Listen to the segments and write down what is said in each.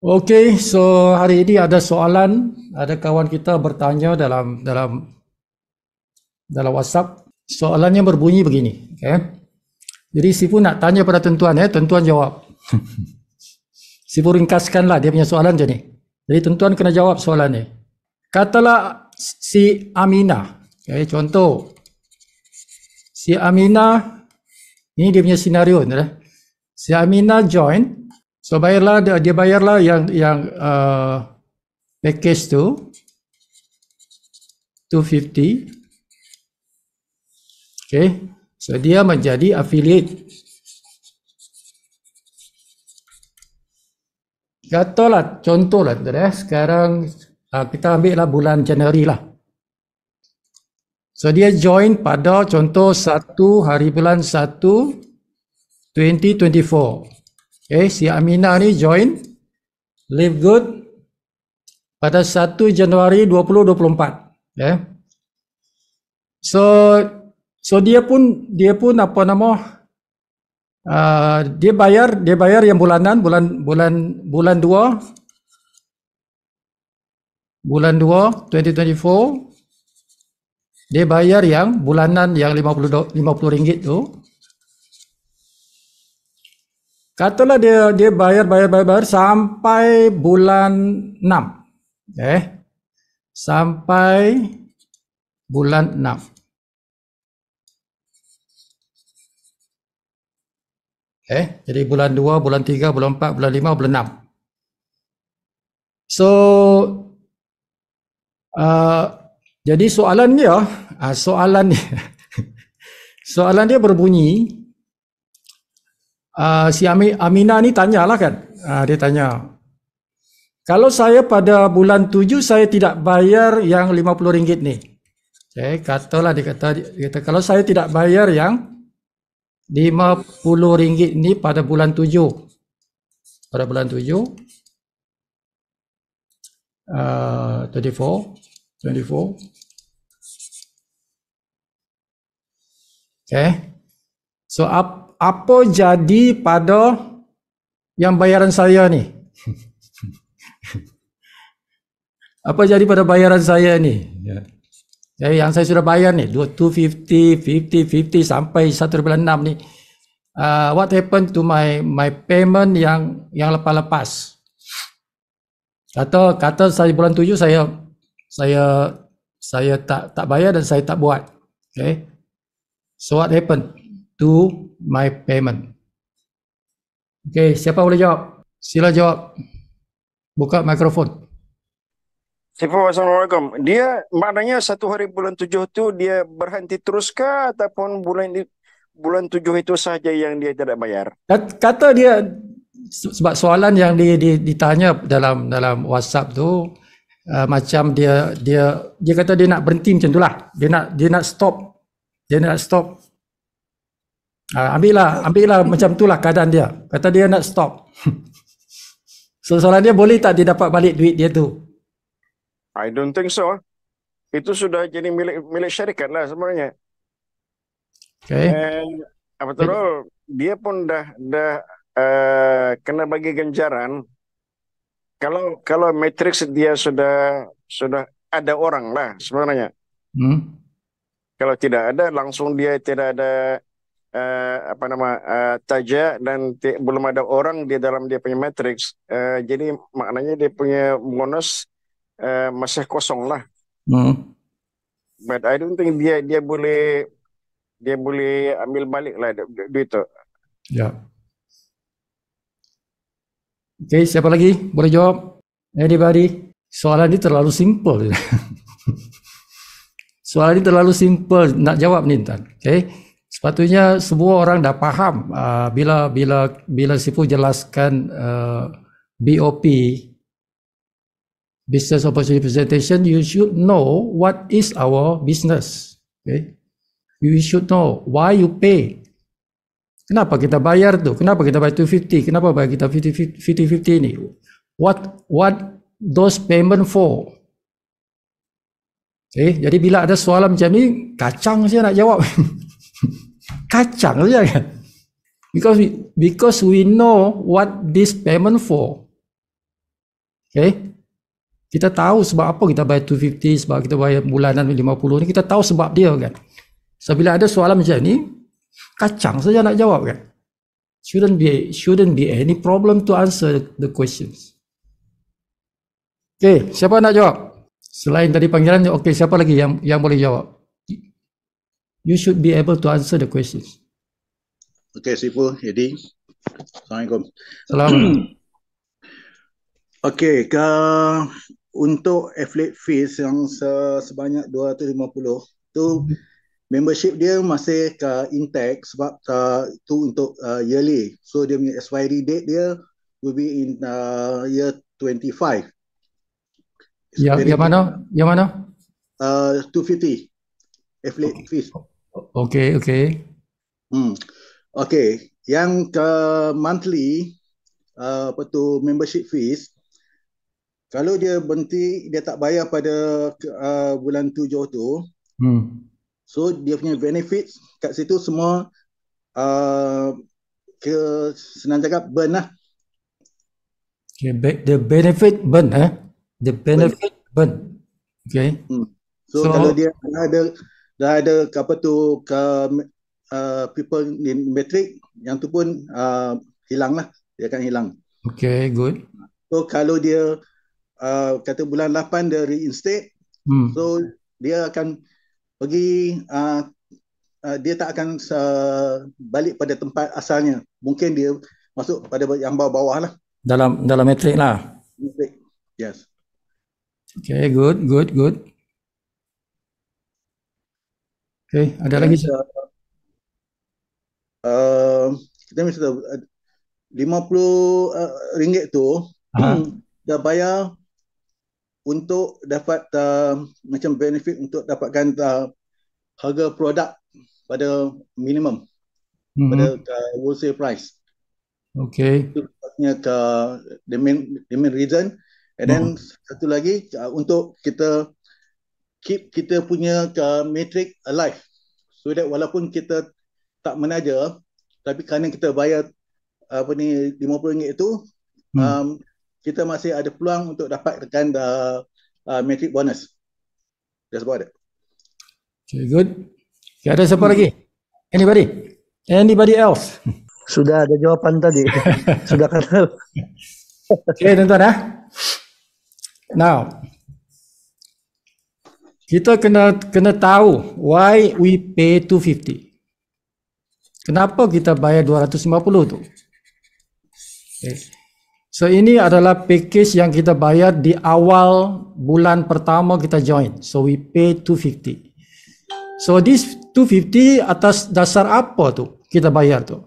Okey, so hari ini ada soalan, ada kawan kita bertanya dalam WhatsApp. Soalannya berbunyi begini, okay? Jadi Sifu nak tanya pada tuan-tuan ya, tuan-tuan jawab. Sifu ringkaskanlah dia punya soalan je ni. Jadi tuan-tuan kena jawab soalan ni. Katalah si Aminah, okay, contoh si Aminah, ini dia punya senario ni lah. Si Aminah join, so bayarlah dia bayarlah yang package tu 250. Okay, so dia menjadi affiliate. Katalah contohlah sekarang kita ambil lah bulan Januari lah. So dia join pada contoh 1 hari bulan 1 2024. Okay, si Aminah ni join Live Good pada 1 Januari 2024. Okay. So dia pun apa nama, dia bayar yang bulanan, bulan 2 2024. Dia bayar yang bulanan yang RM50 tu. Katalah dia bayar sampai bulan 6. Sampai bulan 6. Jadi bulan 2, bulan 3, bulan 4, bulan 5, bulan 6. So jadi soalan dia berbunyi, si Aminah ni tanyalah kan, dia tanya, kalau saya pada bulan 7 saya tidak bayar yang RM50 ni. Katalah dia kata kalau saya tidak bayar yang RM50 ni pada bulan 7. Pada bulan 7 24. So apa jadi pada yang bayaran saya ni? Apa jadi pada bayaran saya ni? Yang saya sudah bayar ni 250, 50 sampai 1/6 ni. What happened to my payment yang lepas-lepas? Kata saya bulan 7 saya tak bayar dan saya tak buat. Okay. So what happened to my payment? Okay, siapa boleh jawab? Sila jawab. Buka mikrofon. Assalamualaikum. Dia maknanya 1 hari bulan 7 tu dia berhenti teruskah ataupun bulan 7 itu saja yang dia tidak bayar? Kata dia, sebab soalan yang ditanya dalam WhatsApp tu, macam dia kata dia nak berhenti macam itulah. Dia nak stop. Ambillah macam itulah keadaan dia. Kata dia nak stop. So soalan dia, boleh tak dia dapat balik duit dia tu? I don't think so. Itu sudah jadi milik syarikat lah sebenarnya. Okay. And after all, dia pun dah kena bagi ganjaran. Kalau matrix dia sudah ada orang lah sebenarnya. Kalau tidak ada, langsung dia tidak ada taja dan belum ada orang di dalam dia punya matrix. Jadi maknanya dia punya bonus masih kosong lah. But I don't think dia boleh ambil balik lah duit itu. Ya. Okay, siapa lagi boleh jawab? Anybody? Soalan ini terlalu simple. Soalan ini terlalu simple nak jawab ni, Tan. Okay. Sepatutnya semua orang dah faham bila Sifu jelaskan BOP, Business Opportunity Presentation, you should know what is our business. Okay. You should know why you pay. Kenapa kita bayar tu? Kenapa kita bayar 250? Kenapa bayar kita 50 ni? What those payment for? Jadi bila ada soalan macam ni, kacang saja nak jawab. Kacang saja kan? Because we know what this payment for. Okay. Kita tahu sebab apa kita bayar 250, sebab kita bayar bulanan 50 ni, kita tahu sebab dia kan. So bila ada soalan macam ni, kacang saja nak jawab kan. Shouldn't be any problem to answer the questions. Okay, siapa nak jawab? Selain tadi panggilan, okay, siapa lagi yang boleh jawab? You should be able to answer the questions. Okay, Sifu, Edi. Assalamualaikum. Assalamualaikum. Okay, untuk affiliate fees yang sebanyak 250 tu membership dia masih intact sebab tu untuk yearly. So dia punya expiry date dia will be in year 25. Yang mana? 250 affiliate fees. Okay. Okay, yang monthly membership fees, kalau dia berhenti, dia tak bayar pada bulan 7 tu, so dia punya benefits kat situ semua senang cakap burn lah. Okay, the benefit burn, The benefit burn. Okay. So kalau dia dah ada apa tu people in metric, yang tu pun hilang lah, dia akan hilang. Okay, good. So kalau dia kata bulan 8 dia reinstate, so dia akan pergi, dia tak akan balik pada tempat asalnya. Mungkin dia masuk pada yang bawah-bawah lah. Dalam metrik lah. Metrik, yes. Okay, good. Okay, ada lagi? Kita mesti tahu RM50 tu dah bayar untuk dapat macam benefit untuk dapatkan harga produk pada minimum, pada wholesale price. Okay. Itu sebabnya the main reason. And then satu lagi untuk kita keep kita punya metric alive, so that walaupun kita tak menaja, tapi kerana kita bayar RM50 itu, kita masih ada peluang untuk dapatkan metric bonus. That's about it. Okay, good. Okay, ada siapa lagi? Anybody else? Sudah ada jawapan tadi. Sudah kenal. Okay, tuan-tuan. Now, kita kena tahu why we pay 250. Kenapa kita bayar 250 tu? Okay. So ini adalah package yang kita bayar di awal bulan pertama kita join. So we pay 250. So this 250 atas dasar apa tu kita bayar tu?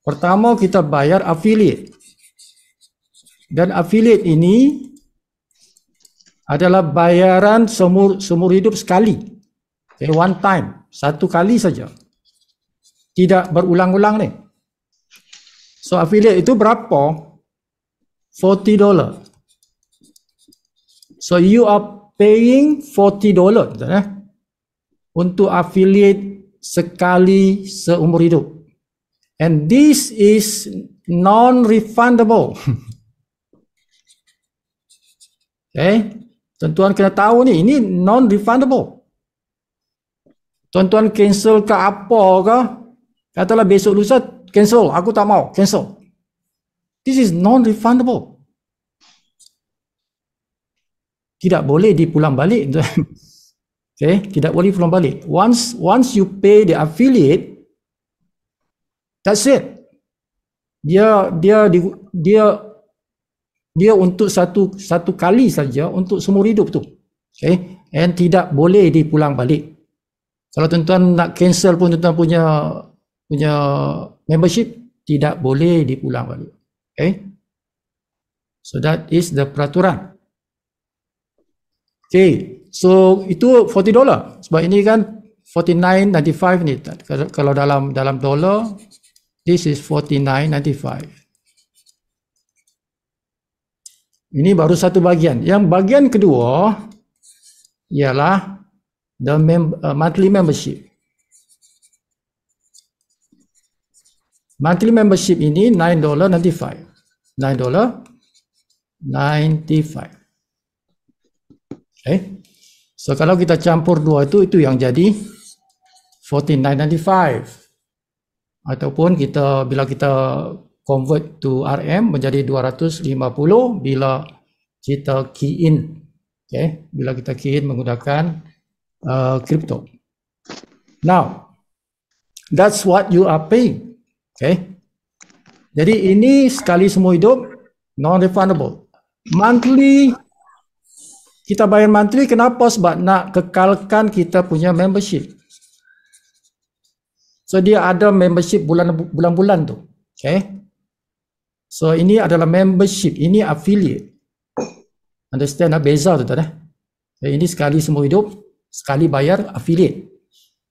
Pertama kita bayar affiliate. Dan affiliate ini adalah bayaran seumur hidup sekali. Okay, one time, satu kali saja. Tidak berulang-ulang ni. So affiliate itu berapa? $40. So you are paying $40 untuk affiliate sekali seumur hidup. And this is non-refundable. Okay, tuan-tuan kena tahu ni, ini non-refundable. Tuan-tuan cancel ke apa ke, katalah besok lusa cancel, aku tak mau, cancel. This is non-refundable. Tidak boleh dipulang balik. Okay, tidak boleh pulang balik. Once you pay the affiliate, that's it. Dia untuk satu kali saja untuk seumur hidup tu. Okay, and tidak boleh dipulang balik. Kalau tuan-tuan nak cancel pun tuan-tuan punya membership, tidak boleh dipulang balik. Okay, so that is the peraturan. Okay, so itu $40 sebab ini kan 49.95 ni. Kalau dalam dolar, this is 49.95. Ini baru satu bahagian. Yang bahagian kedua ialah the monthly membership. Monthly membership ini $9.95. $9 95. Okay. So kalau kita campur dua itu yang jadi 49.95. Ataupun bila kita convert to RM menjadi 250 bila kita key in. Okay. Bila kita key in menggunakan crypto. Now, that's what you are paying. Okay. Jadi ini sekali semua hidup, non-refundable. Monthly, kita bayar monthly, kenapa? Sebab nak kekalkan kita punya membership. So dia ada membership bulan-bulan tu. Okay. So ini adalah membership, ini affiliate. Understand beza tu tak? So, ini sekali semua hidup, sekali bayar affiliate.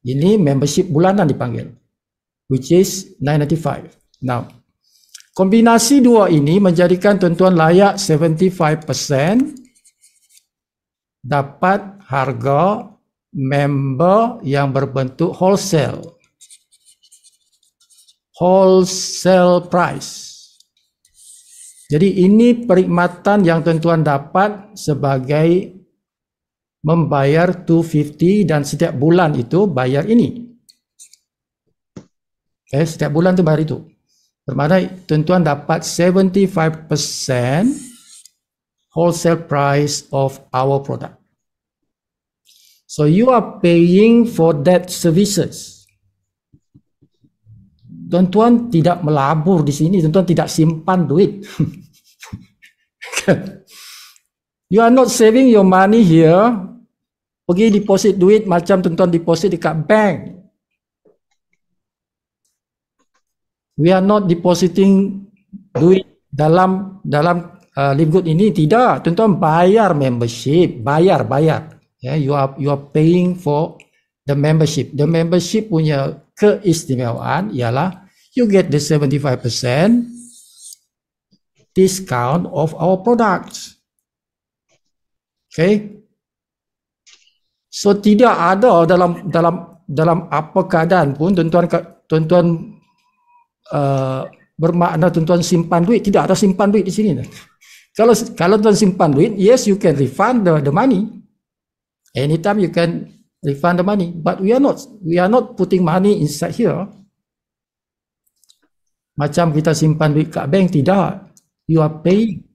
Ini membership bulanan dipanggil, which is 995. Now, kombinasi dua ini menjadikan tuan-tuan layak 75% dapat harga member yang berbentuk wholesale price. Jadi ini perkhidmatan yang tuan-tuan dapat sebagai membayar 250 dan setiap bulan itu bayar ini. Okay, setiap bulan tu bayar itu. Bermakna tuan-tuan dapat 75% wholesale price of our product. So you are paying for that services. Tuan-tuan tidak melabur di sini, tuan-tuan tidak simpan duit. You are not saving your money here. Pergi deposit duit macam tuan-tuan deposit dekat bank. We are not depositing duit dalam Livegood ini, tidak. Tuan-tuan bayar membership, bayar. Yeah, you are paying for the membership. The membership punya keistimewaan ialah you get the 75% discount of our products. Okay. So tidak ada dalam apa keadaan pun tuan-tuan bermakna tuan-tuan simpan duit. Tidak ada simpan duit di sini. Kalau tuan simpan duit, yes, you can refund the money. Anytime you can refund the money, but we are not putting money inside here. Macam kita simpan duit kat bank, tidak. You are paying.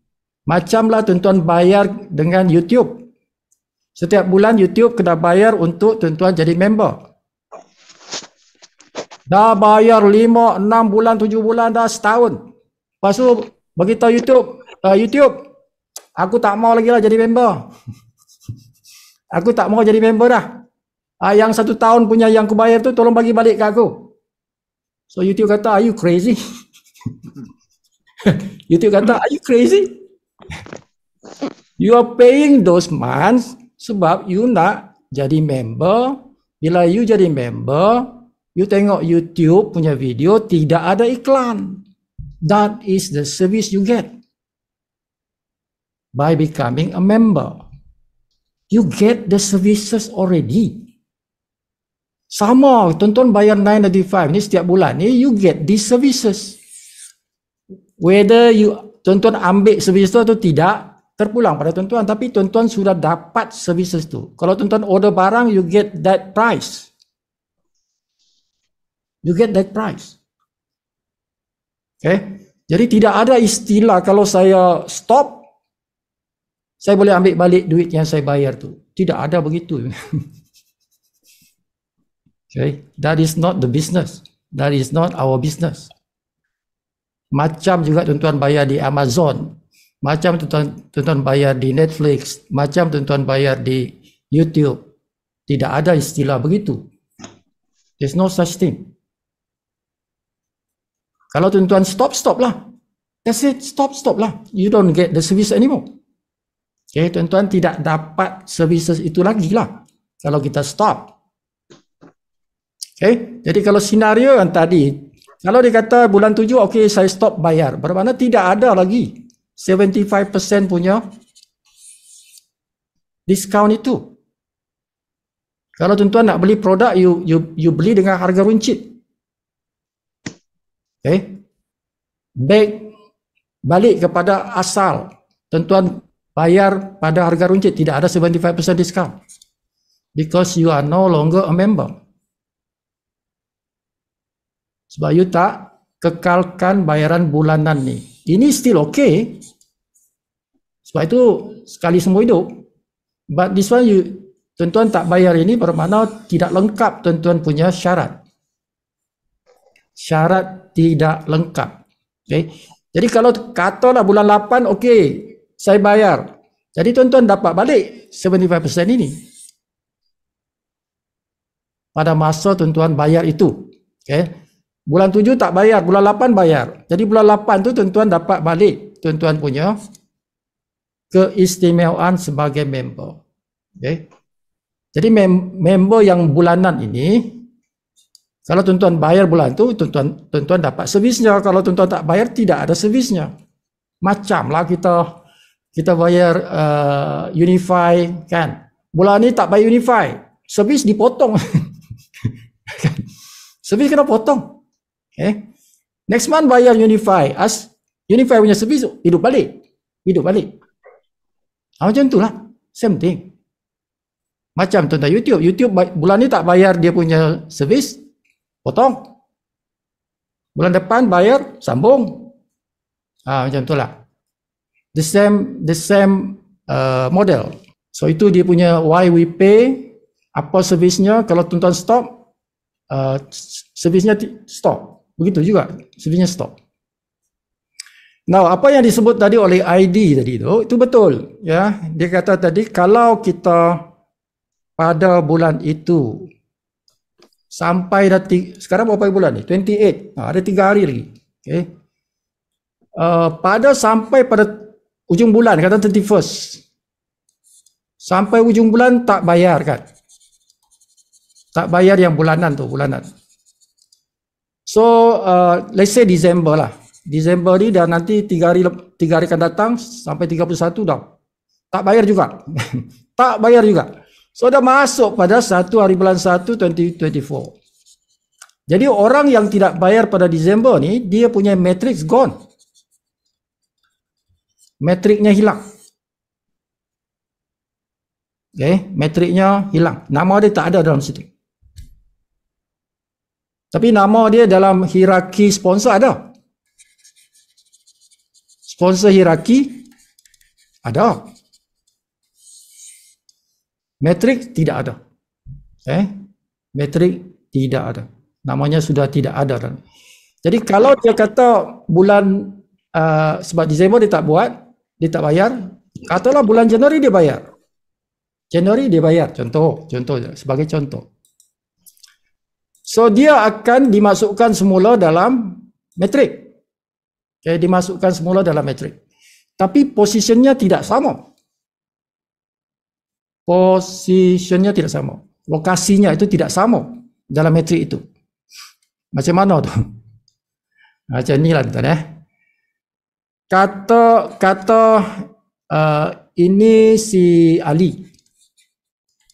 Macamlah tuan-tuan bayar dengan YouTube. Setiap bulan YouTube kena bayar untuk tuan-tuan jadi member. Dah bayar 5, 6 bulan, 7 bulan, dah setahun. Lepas tu beritahu YouTube, aku tak mau lagi lah jadi member. Aku tak mau jadi member dah. Yang 1 tahun punya yang aku bayar tu tolong bagi balik ke aku. So YouTube kata, are you crazy? YouTube kata, are you crazy? You are paying those months sebab you nak jadi member. Bila you jadi member, you tengok YouTube punya video, tidak ada iklan. That is the service you get by becoming a member. You get the services already. Sama, tuan-tuan bayar 995 ni setiap bulan ni, you get these services. Whether tuan-tuan ambil services tu atau tidak, terpulang pada tuan-tuan. Tapi tuan-tuan sudah dapat services tu. Kalau tuan-tuan order barang, you get that price. You get that price. Okay. Jadi tidak ada istilah kalau saya stop, saya boleh ambil balik duit yang saya bayar tu. Tidak ada begitu. Okay. That is not the business. That is not our business. Macam juga tuan-tuan bayar di Amazon. Macam tuan-tuan bayar di Netflix. Macam tuan-tuan bayar di YouTube. Tidak ada istilah begitu. There's no such thing. Kalau tuan-tuan stop lah. That's it, stop lah. You don't get the service anymore. Okay, tuan-tuan tidak dapat services itu lagi lah. Kalau kita stop. Okay, jadi kalau senario yang tadi, kalau dia kata bulan 7, okay, saya stop bayar. Bermakna tidak ada lagi 75% punya diskaun itu. Kalau tuan-tuan nak beli produk, you beli dengan harga runcit. Okay. Back balik kepada asal. tuan-tuan bayar pada harga runcit, tidak ada 75% discount. Because you are no longer a member. Sebab you tak kekalkan bayaran bulanan ni. Ini still okay. Sebab itu sekali semua hidup. But this one tuan-tuan tak bayar ini bermakna tidak lengkap tuan-tuan punya syarat. Syarat tidak lengkap. Okay. Jadi kalau katalah bulan 8 okey, saya bayar. Jadi tuan-tuan dapat balik 75% ini. Pada masa tuan-tuan bayar itu. Okay. Bulan 7 tak bayar, bulan 8 bayar. Jadi bulan 8 tu tuan-tuan dapat balik tuan-tuan punya keistimewaan sebagai member. Okay. Jadi member yang bulanan ini, kalau tuan-tuan bayar bulan tu, tuan-tuan dapat servisnya. Kalau tuan-tuan tak bayar, tidak ada servisnya. Macamlah kita bayar Unify kan. Bulan ni tak bayar Unify, servis dipotong. Servis kena potong. Okay. Next month bayar Unify, Unify punya servis hidup balik. Macam itulah, same thing. Macam tuan-tuan YouTube bulan ni tak bayar dia punya servis, potong. Bulan depan bayar, sambung. Macam itulah. The same model. So itu dia punya why we pay, apa servisnya. Kalau tuan-tuan stop, servisnya stop. Begitu juga, servisnya stop. Now, apa yang disebut tadi oleh ID tadi itu betul. Ya, dia kata tadi kalau kita pada bulan itu sampai sekarang berapa bulan ni? 28. Ada 3 hari lagi. Okay. Sampai pada ujung bulan, kata 31st. Sampai ujung bulan tak bayar kan? Tak bayar yang bulanan. So, let's say Disember lah. Disember ni dah nanti 3 hari akan datang sampai 31 dah. Tak bayar juga. Tak bayar juga. So, dah masuk pada 1 hari bulan 1 2024. Jadi, orang yang tidak bayar pada Disember ni, dia punya matrix gone. Matriknya hilang. Okay, matriknya hilang. Nama dia tak ada dalam situ. Tapi nama dia dalam hierarki sponsor ada. Sponsor hierarki ada. Metrik tidak ada. Metrik tidak ada. Namanya sudah tidak ada. Jadi kalau dia kata bulan sebab Disember dia tak buat, dia tak bayar, katalah bulan Januari dia bayar. Januari dia bayar, contoh sebagai contoh. So dia akan dimasukkan semula dalam metrik. Okay, dimasukkan semula dalam metrik. Tapi posisinya tidak sama. Posisinya tidak sama. Lokasinya itu tidak sama dalam metrik itu. Macam mana tu? Macam ni lah tuan. Kata ini si Ali.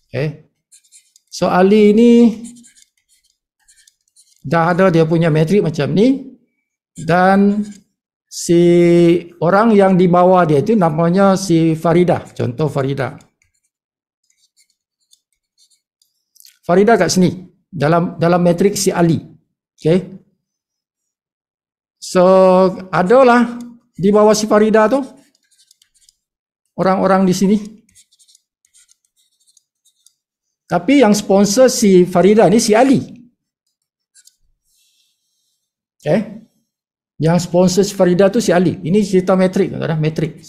Okay. So Ali ini dah ada dia punya metrik macam ni, dan si orang yang di bawah dia itu namanya si Farida. Contoh Farida. Farida kat sini dalam metrik si Ali. Okay. So adalah di bawah si Farida tu orang-orang di sini. Tapi yang sponsor si Farida ni si Ali. Okay. Yang sponsor si Farida tu si Ali. Ini cerita metrik, metrik.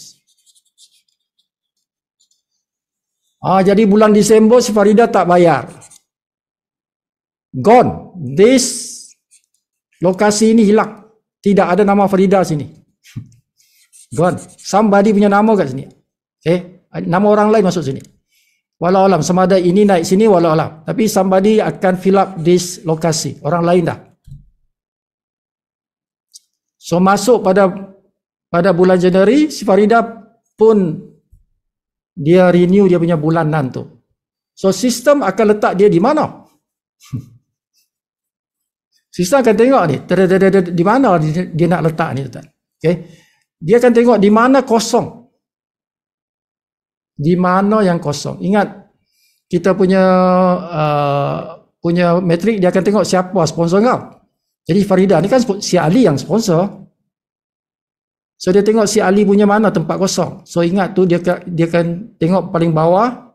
Jadi bulan Disember si Farida tak bayar. Gone. This lokasi ini hilang. Tidak ada nama Farida sini. Gone. Somebody punya nama kat sini. Okay. Nama orang lain masuk sini. Walau alam, sama ada ini naik sini walau alam. Tapi somebody akan fill up this lokasi. Orang lain dah. So masuk pada bulan Januari, si Farida pun dia renew dia punya bulanan tu. So sistem akan letak dia di mana? Sistem akan tengok ni, di mana dia nak letak ni tuan. Okay. Dia akan tengok di mana kosong. Di mana yang kosong? Ingat, kita punya metrik, dia akan tengok siapa sponsor kau. Jadi Farida ni kan si Ali yang sponsor. So dia tengok si Ali punya mana tempat kosong. So ingat tu dia akan tengok paling bawah,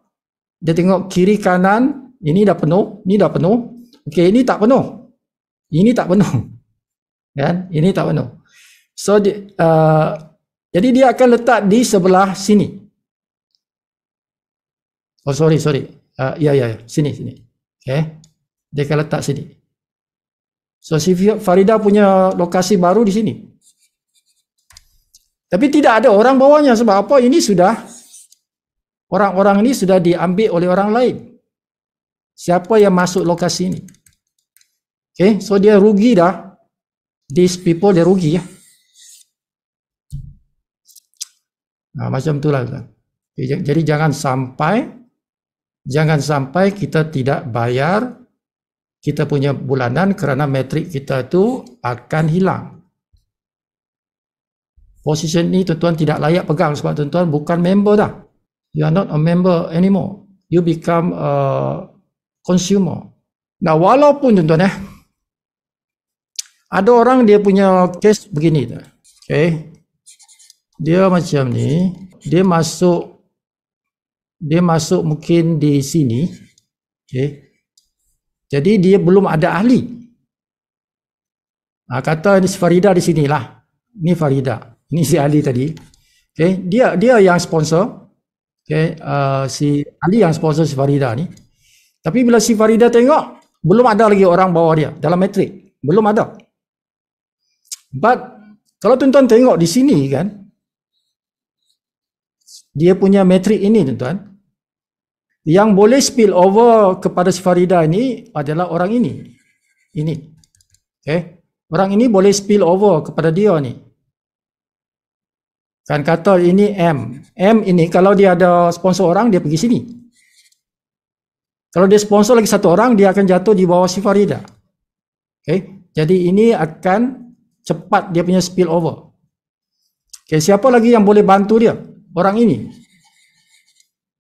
dia tengok kiri kanan, ini dah penuh, ini dah penuh. Okey, ini tak penuh. Ini tak penuh. Kan? Ini tak penuh. So jadi dia akan letak di sebelah sini. Oh sorry. Ya, sini. Okay. Dia akan letak sini. So si Farida punya lokasi baru di sini. Tapi tidak ada orang bawahnya. Sebab apa? Ini sudah, orang-orang ini sudah diambil oleh orang lain. Siapa yang masuk lokasi ini? Okay, so dia rugi dah. These people dia rugi ya. Nah, macam itulah. Okay, jadi jangan sampai kita tidak bayar kita punya bulanan kerana metrik kita itu akan hilang. Position ni tuan-tuan tidak layak pegang sebab tuan-tuan bukan member dah. You are not a member anymore. You become a consumer. Nah, walaupun tuan-tuan ada orang dia punya case begini. Okay. Dia macam ni, dia masuk mungkin di sini. Okay. Jadi dia belum ada ahli. Kata ini Farida di sinilah. Ini Farida. Ini si Ali tadi. Okay. Dia yang sponsor. Okay. Si Ali yang sponsor si Farida ni. Tapi bila si Farida tengok, belum ada lagi orang bawah dia dalam metrik. Belum ada. But kalau tuan-tuan tengok di sini kan, dia punya metrik ini tuan-tuan, yang boleh spill over kepada si Farida ini adalah orang ini. Ini. Okay. Orang ini boleh spill over kepada dia ni. Kan kata ini M. M ini kalau dia ada sponsor orang, dia pergi sini. Kalau dia sponsor lagi satu orang, dia akan jatuh di bawah si Farida. Okay. Jadi ini akan cepat dia punya spill over. Okay. Siapa lagi yang boleh bantu dia? Orang ini.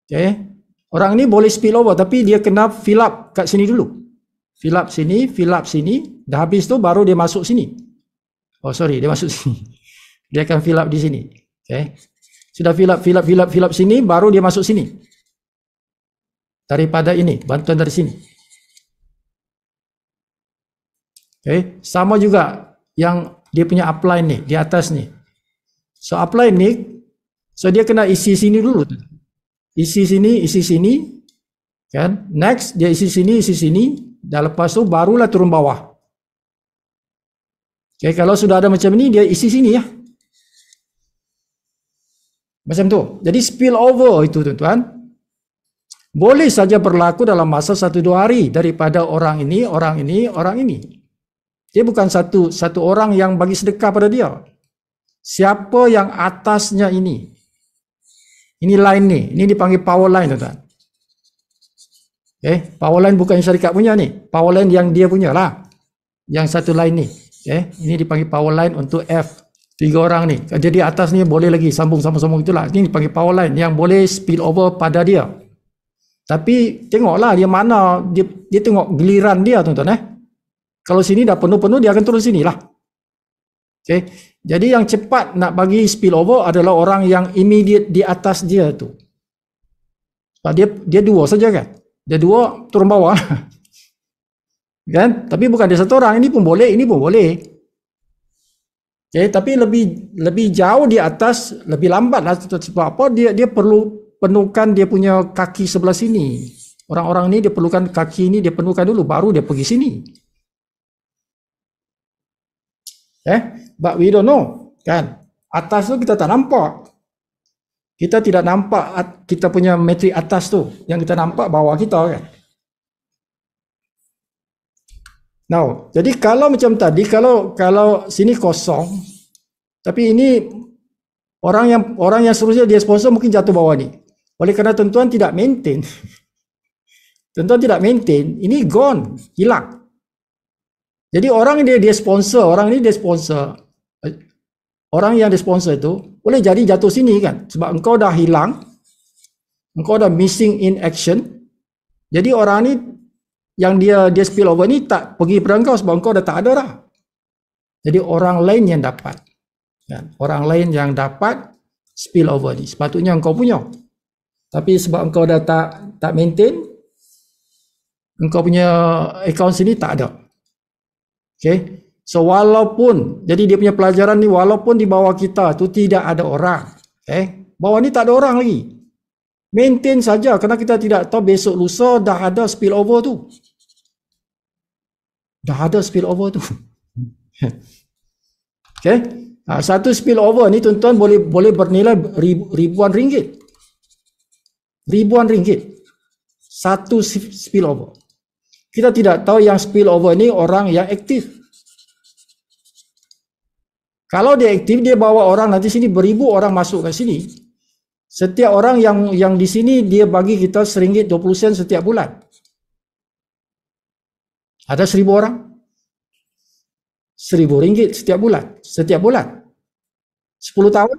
Okay. Orang ini boleh spill over, tapi dia kena fill up kat sini dulu. Fill up sini. Dah habis tu baru dia masuk sini. Oh sorry, dia masuk sini. Dia akan fill up di sini. Okay. Sudah fill up sini, baru dia masuk sini. Daripada ini, bantuan dari sini. Okay. Sama juga yang dia punya upline ni, di atas ni. So upline ni, so dia kena isi sini dulu. Isi sini. Kan? Next, dia isi sini. Dan lepas tu barulah turun bawah. Okay. Kalau sudah ada macam ni, dia isi sini ya. Macam tu. Jadi spill over itu tuan-tuan boleh saja berlaku dalam masa 1-2 hari daripada orang ini. Dia bukan satu orang yang bagi sedekah pada dia. Siapa yang atasnya ini? Ini line ni. Ini dipanggil power line tuan-tuan. Okay. Power line bukan syarikat punya ni. Power line yang dia punya lah. Yang satu line ni. Okay. Ini dipanggil power line untuk F. 3 orang ni. Jadi atas ni boleh lagi sambung itulah. Ini dipanggil power line yang boleh spill over pada dia. Tapi tengoklah dia mana, dia tengok giliran dia tuan-tuan Kalau sini dah penuh-penuh, dia akan turun sini lah. Okay. Jadi yang cepat nak bagi spill over adalah orang yang immediate di atas dia tu. Sebab dia dua saja kan. Dia dua turun bawah. Kan? Tapi bukan dia satu orang, ini pun boleh. Okay, tapi lebih jauh di atas, lebih lambat lah. Sebab apa? Dia perlu penuhkan dia punya kaki sebelah sini. Orang-orang ni dia perlukan kaki ni, dia penuhkan dulu, baru dia pergi sini. But we don't know. Kan? Atas tu kita tak nampak. Kita tidak nampak kita punya metrik atas tu. Yang kita nampak bawah kita kan. Now, jadi kalau macam tadi, kalau sini kosong, tapi ini orang yang seterusnya dia sponsor mungkin jatuh bawah ni. Oleh kerana tuan-tuan tidak maintain. Ini gone, hilang. Jadi orang ini dia sponsor, orang yang dia sponsor itu boleh jadi jatuh sini kan. Sebab engkau dah hilang. engkau ada missing in action. Jadi orang ni yang dia spill over ni tak pergi pada engkau sebab engkau dah tak ada dah. Jadi orang lain yang dapat. Kan? Orang lain yang dapat spill over ni. Sepatutnya engkau punya. Tapi sebab engkau dah tak maintain, engkau punya account sini tak ada. Okay. So walaupun, jadi dia punya pelajaran ni walaupun di bawah kita tu tidak ada orang. Okay. Bawah ni tak ada orang lagi. Maintain saja kerana kita tidak tahu besok lusa dah ada spill over tu. Dah ada spill over tu. Okay. Satu spill over ni tuan-tuan boleh bernilai ribuan ringgit. Ribuan ringgit. Satu spill over. Kita tidak tahu yang spill over ni orang yang aktif. Kalau dia aktif, dia bawa orang nanti sini beribu orang masuk ke sini. Setiap orang yang di sini dia bagi kita RM1.20 setiap bulan. Ada 1,000 orang. RM1.000 setiap bulan. Setiap bulan. 10 tahun.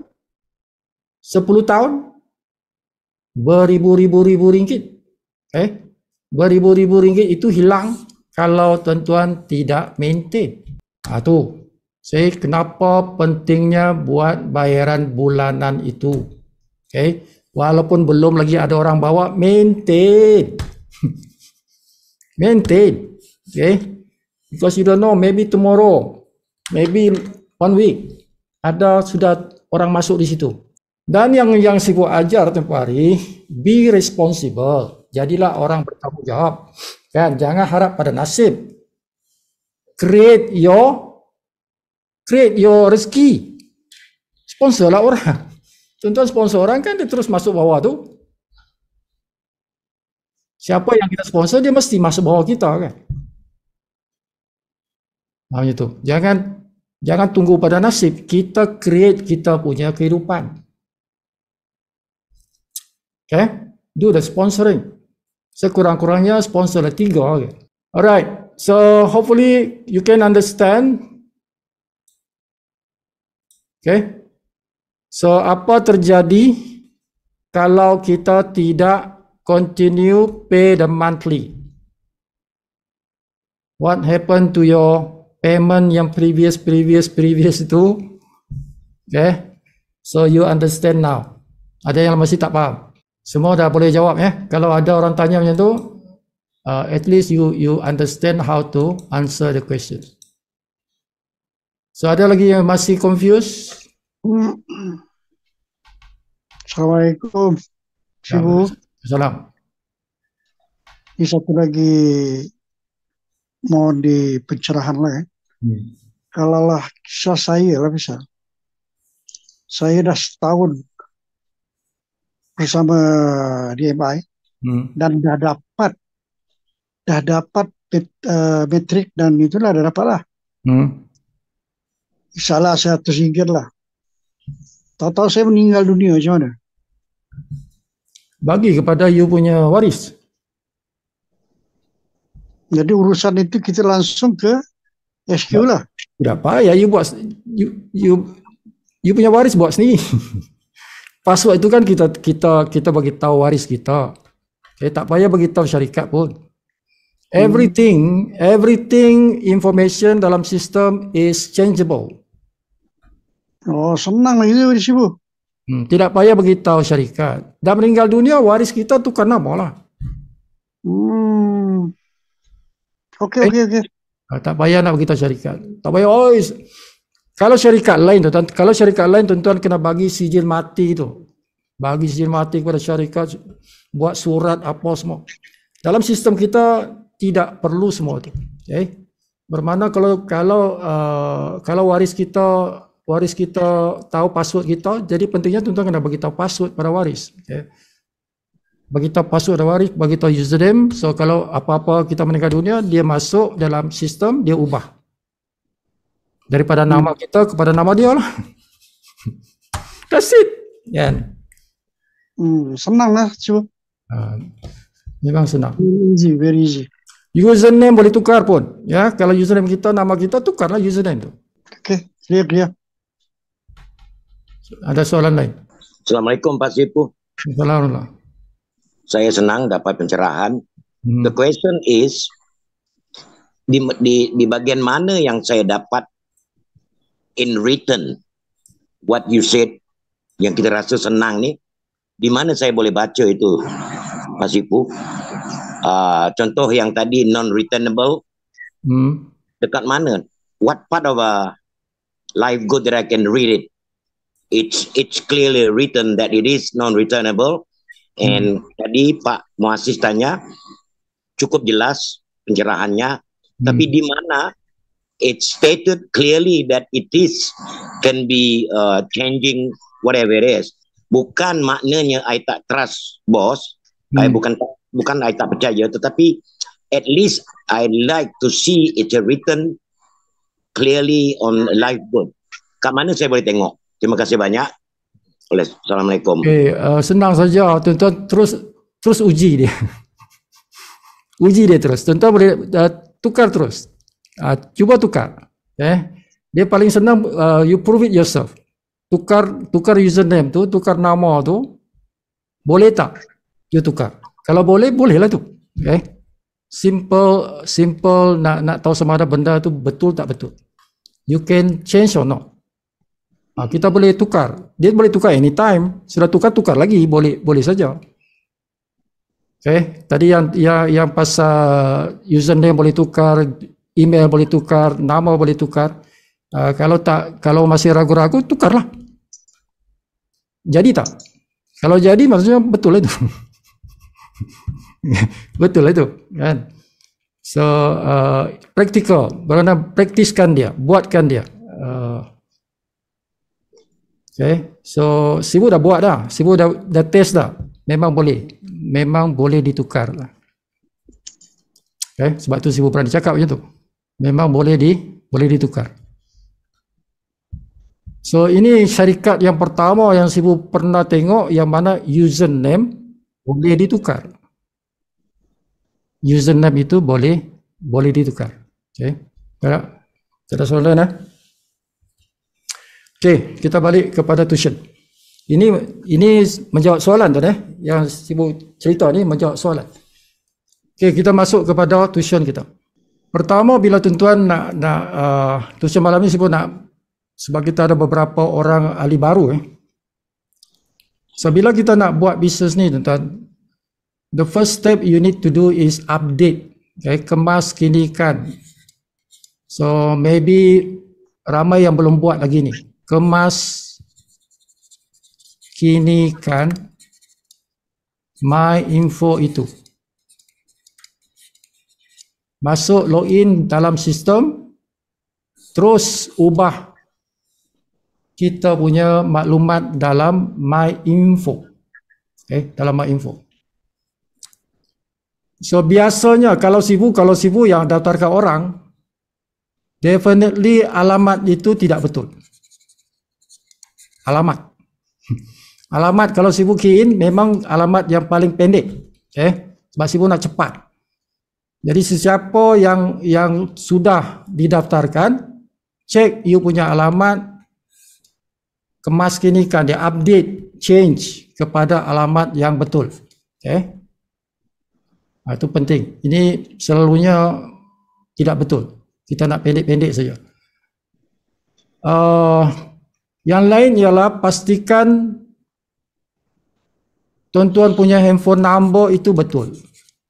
10 tahun. Beribu-ribu ringgit. Beribu-ribu ringgit itu hilang kalau tuan-tuan tidak maintain. Tu. Saya kenapa pentingnya buat bayaran bulanan itu. Okay. Walaupun belum lagi ada orang bawa, maintain. Maintain. Okay. Because you don't know, maybe tomorrow, maybe 1 week, ada sudah orang masuk di situ. Dan yang saya ajar tempoh hari, be responsible. Jadilah orang bertanggung jawab. Kan? Jangan harap pada nasib. Create your rezeki. Sponsor lah orang. Tuan-tuan sponsor orang kan dia terus masuk bawah tu. Siapa yang kita sponsor dia mesti masuk bawah kita kan. Macam tu. Jangan tunggu pada nasib. Kita create kita punya kehidupan. Okay? Do the sponsoring. Sekurang-kurangnya sponsor 3. Okay? Alright. So hopefully you can understand. Okay. So apa terjadi kalau kita tidak continue pay the monthly? What happened to your payment yang previous itu? Okay. So you understand now. Ada yang masih tak faham? Semua dah boleh jawab ya. Kalau ada orang tanya macam tu, at least you understand how to answer the question. So ada lagi yang masih confused? Assalamualaikum. Sibu. Assalamualaikum. Ini satu lagi mau di pencerahan lah ya. Kalau lah kisah saya lah misal. Saya dah setahun bersama DMI dan dah dapat metrik dan itulah dah dapat lah. Salah saya tersingkir lah. Tahu-tahu saya meninggal dunia macam mana? Bagi kepada you punya waris. Jadi urusan itu kita langsung ke SQ lah. Tidak payah you buat, you punya waris buat sendiri. Password itu kan kita bagi tahu waris kita. Tak payah bagi tahu syarikat pun. Everything information dalam sistem is changeable. Oh, senang lagi tu di situ. Tidak payah beritahu syarikat. Dah meninggal dunia, waris kita tukar nama lah. Okey. Tak payah nak beritahu syarikat. Tak payah. Kalau syarikat lain, tuan-tuan kena bagi sijil mati tu. Bagi sijil mati kepada syarikat, buat surat apa semua. Dalam sistem kita tidak perlu semua tu. Okay? Bermakna kalau waris kita tahu password kita, jadi pentingnya tuan-tuan kena bagi tahu password pada waris. Okay. Bagi tahu password pada waris, bagi tahu username. So kalau apa-apa kita meninggal dunia, dia masuk dalam sistem, dia ubah daripada nama kita kepada nama dia lah. That's it. Yeah. Senang lah cuba. Memang senang. Very easy. Username boleh tukar pun. Ya, kalau username kita, nama kita, tukarlah username tu. Okay, clear. Ada soalan lain? Assalamualaikum Pak Sipu. Assalamualaikum. saya senang dapat pencerahan. Hmm. The question is, di bagian mana yang saya dapat in written what you said yang kita rasa senang ni, di mana saya boleh baca itu, Pak Sipu? Contoh yang tadi non-returnable, dekat mana? What part of a life good that I can read it? It's clearly written that it is non-returnable. And tadi Pak Muasis tanya, cukup jelas pencerahannya. Tapi di mana it's stated clearly that it is can be changing whatever it is. Bukan maknanya I tak trust bos, bukan I tak percaya, tetapi at least I like to see it written clearly on life good. Kat mana saya boleh tengok? Terima kasih banyak. Assalamualaikum. Senang saja, tuan-tuan terus uji dia. Uji dia terus. Tuan-tuan boleh tukar terus. Cuba tukar. Dia paling senang, you prove it yourself. Tukar username tu, tukar nama tu. Boleh tak? You tukar. Kalau boleh, bolehlah tu. Simple nak tahu sama ada benda tu betul tak betul. You can change or not. Kita boleh tukar. Dia boleh tukar anytime. Sudah tukar lagi, boleh saja. Tadi yang pasal username boleh tukar, email boleh tukar, nama boleh tukar. Kalau masih ragu-ragu, tukarlah. Jadi tak? Kalau jadi maksudnya betul itu. Betul itu, kan? So practical, bagaimana praktiskan dia, buatkan dia. So Sibu dah buat dah, Sibu dah test dah, memang boleh ditukar. Sebab tu Sibu pernah cakap macam tu, memang boleh ditukar. So ini syarikat yang pertama yang Sibu pernah tengok yang mana username boleh ditukar. Username itu boleh ditukar. Ada soalan? Kita balik kepada tuition. Ini menjawab soalan tu yang Sibu cerita ni menjawab soalan. Kita masuk kepada tuition kita. Pertama, bila tuan-tuan nak tuition malam ni, Sibu nak, sebab kita ada beberapa orang ahli baru. So bila kita nak buat bisnes ni, tuan-tuan, the first step you need to do is update, kemas kinikan. So maybe ramai yang belum buat lagi ni. Kemas kinikan my info itu. Masuk login dalam sistem, terus ubah kita punya maklumat dalam my info. Dalam my info. So biasanya kalau Sibu yang daftarkan orang, definitely alamat itu tidak betul. Alamat kalau Sibu key in memang alamat yang paling pendek. Sebab Sibu nak cepat. Jadi sesiapa yang sudah didaftarkan, cek you punya alamat, kemas kinikan, dia update, change kepada alamat yang betul. Itu penting. Ini selalunya tidak betul. Kita nak pendek-pendek saja. Yang lain ialah pastikan tuan-tuan punya handphone number itu betul.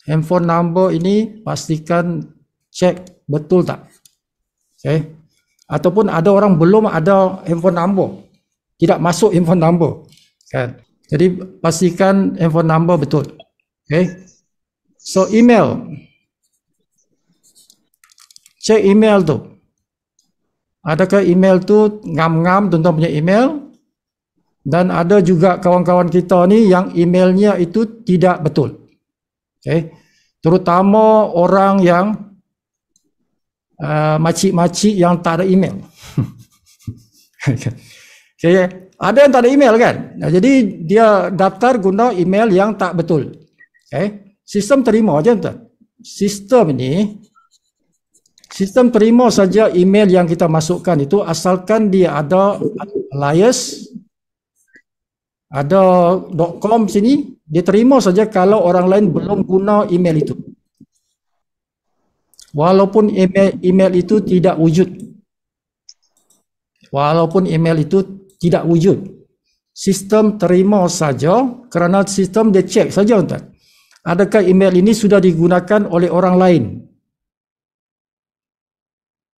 Handphone number ini pastikan cek betul tak. Ataupun ada orang belum ada handphone number, tidak masuk handphone number, kan? Jadi pastikan handphone number betul. So email, cek email tu. Adakah email tu ngam-ngam tuan-tuan punya email? Dan ada juga kawan-kawan kita ni yang emailnya itu tidak betul. Terutama orang yang makcik-makcik yang tak ada email. Ada yang tak ada email kan? Jadi dia daftar guna email yang tak betul. Sistem terima je tuan. Sistem terima saja email yang kita masukkan itu asalkan dia ada alias ada .com sini, dia terima saja kalau orang lain belum guna email itu. Walaupun email itu tidak wujud. Walaupun email itu tidak wujud. Sistem terima saja kerana sistem dia cek saja tuan. Adakah email ini sudah digunakan oleh orang lain?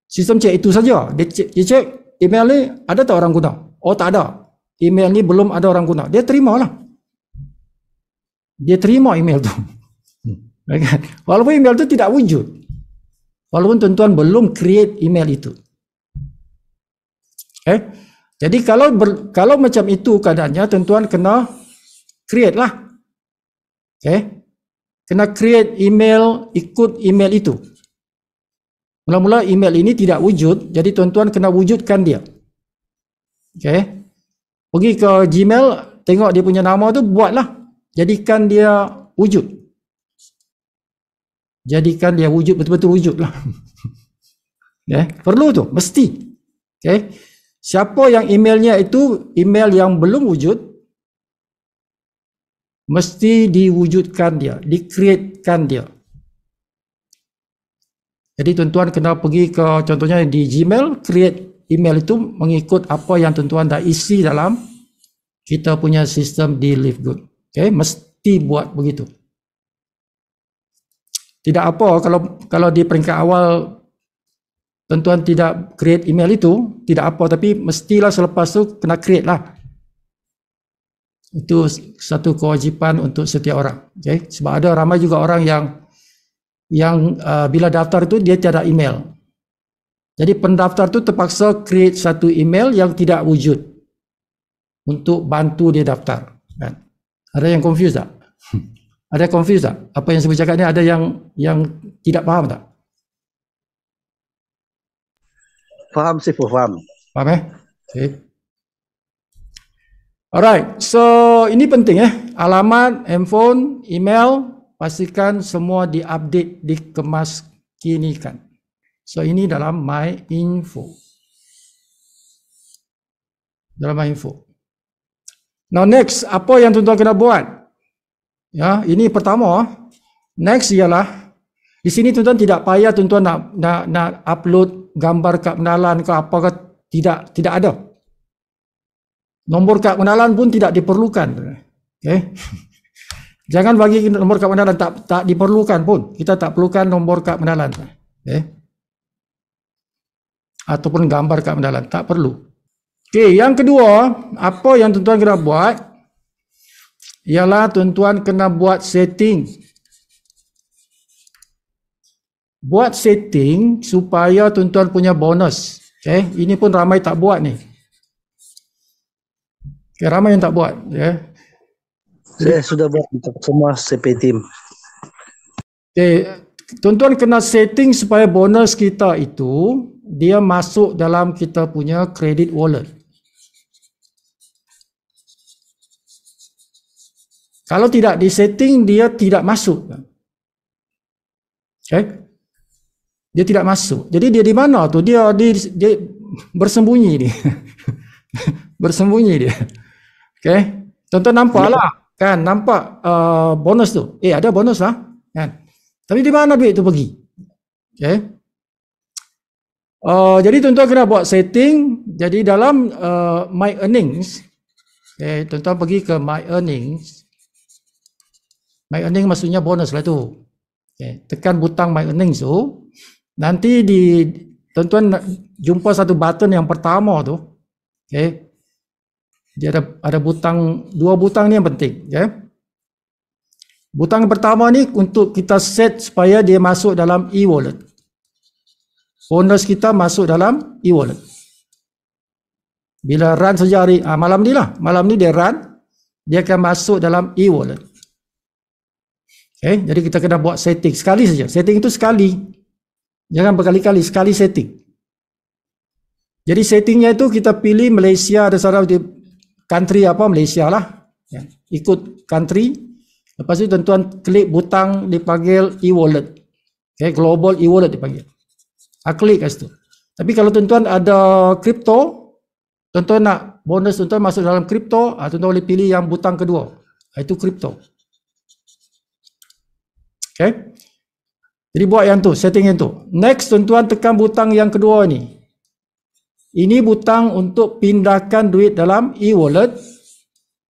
Sistem cek itu saja. Dia cek email ni ada tak orang guna? Oh tak ada. Email ni belum ada orang guna. Dia terimalah. Dia terima email tu. Walaupun email tu tidak wujud. Walaupun tuan-tuan belum create email itu. Jadi kalau macam itu keadaannya, tuan-tuan kena create lah. Kena create email, ikut email itu. Mula-mula email ini tidak wujud, jadi tuan-tuan kena wujudkan dia. Pergi ke Gmail, tengok dia punya nama tu, buatlah. Jadikan dia wujud. Jadikan dia wujud, betul-betul wujud lah. Perlu tu, mesti. Siapa yang emailnya itu email yang belum wujud, mesti diwujudkan dia, di-createkan dia. Jadi tuan-tuan kena pergi ke contohnya di Gmail, create email itu mengikut apa yang tuan-tuan dah isi dalam kita punya sistem di Live Good. Mesti buat begitu. Tidak apa kalau di peringkat awal tuan-tuan tidak create email itu, tidak apa, tapi mestilah selepas tu kena create lah. Itu satu kewajipan untuk setiap orang. Sebab ada ramai juga orang yang bila daftar itu dia tiada email. Jadi pendaftar tu terpaksa create satu email yang tidak wujud untuk bantu dia daftar. Ada yang confused tak? Ada confused tak? Apa yang saya cakap ni ada yang tidak faham tak? Faham sih, faham. Faham Alright, so ini penting alamat, handphone, email, pastikan semua diupdate, dikemas kinikan. So ini dalam My Info. Dalam My Info. Now next, apa yang tuan-tuan kena buat? Ya, ini pertama. Next ialah di sini tuan-tuan tidak payah tuan-tuan nak upload gambar kad pengenalan ke apa ke, tidak ada. Nombor kad pengenalan pun tidak diperlukan. Jangan bagi nombor kad pengenalan, tak diperlukan pun. Kita tak perlukan nombor kad pengenalan. Ataupun gambar kad pengenalan, tak perlu. Yang kedua, apa yang tuan-tuan kena buat ialah tuan-tuan kena buat setting. Buat setting supaya tuan-tuan punya bonus. Ini pun ramai tak buat ni. Ramai yang tak buat. Saya sudah buat untuk semua CP team. Tuan-tuan kena setting supaya bonus kita itu dia masuk dalam kita punya credit wallet. Kalau tidak disetting, dia tidak masuk. Dia tidak masuk. Jadi dia di mana tu? Dia bersembunyi dia. Bersembunyi dia. Tuan-tuan nampak lah. Kan, nampak bonus tu. Ada bonus lah. Kan? Tapi di mana duit tu pergi? Jadi tuan-tuan kena buat setting. Jadi dalam My Earnings, tuan-tuan pergi ke My Earnings. My Earnings maksudnya bonus lah tu. Tekan butang My Earnings tu. Nanti tuan-tuan jumpa satu button yang pertama tu. Dia ada butang, dua butang ni yang penting. Butang pertama ni untuk kita set supaya dia masuk dalam e-wallet. Bonus kita masuk dalam e-wallet. Bila run saja hari, malam ni lah. Malam ni dia run, dia akan masuk dalam e-wallet. Jadi kita kena buat setting. Sekali saja. Setting itu sekali. Jangan berkali-kali. Sekali setting. Jadi settingnya itu kita pilih Malaysia, ada salah di country apa, Malaysia lah. Ikut country. Lepas itu tuan-tuan klik butang dipanggil e-wallet. Global e-wallet dipanggil. Klik kat situ. Tapi kalau tuan-tuan ada kripto, tuan-tuan nak bonus tuan-tuan masuk dalam kripto, tuan-tuan boleh pilih yang butang kedua. Itu kripto. Okay. Jadi buat yang tu, setting yang tu. Next, tuan-tuan tekan butang yang kedua ni. Ini butang untuk pindahkan duit dalam e-wallet,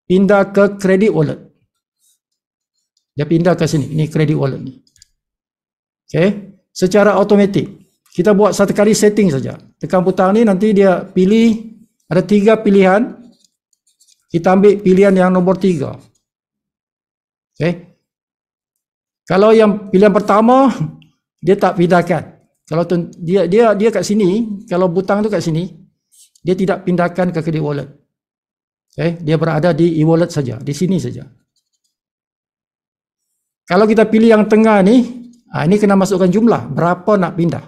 pindah ke credit wallet. Dia pindah ke sini, ini credit wallet ni. Okay. Secara automatik. Kita buat satu kali setting saja. Tekan butang ni, nanti dia pilih, ada 3 pilihan. Kita ambil pilihan yang nombor 3. Okay. Kalau yang pilihan pertama, dia tak pindahkan. Kalau dia kat sini, kalau butang tu kat sini, dia tidak pindahkan ke credit wallet. Okay. Dia berada di e-wallet saja, di sini saja. Kalau kita pilih yang tengah ni, ini kena masukkan jumlah, berapa nak pindah.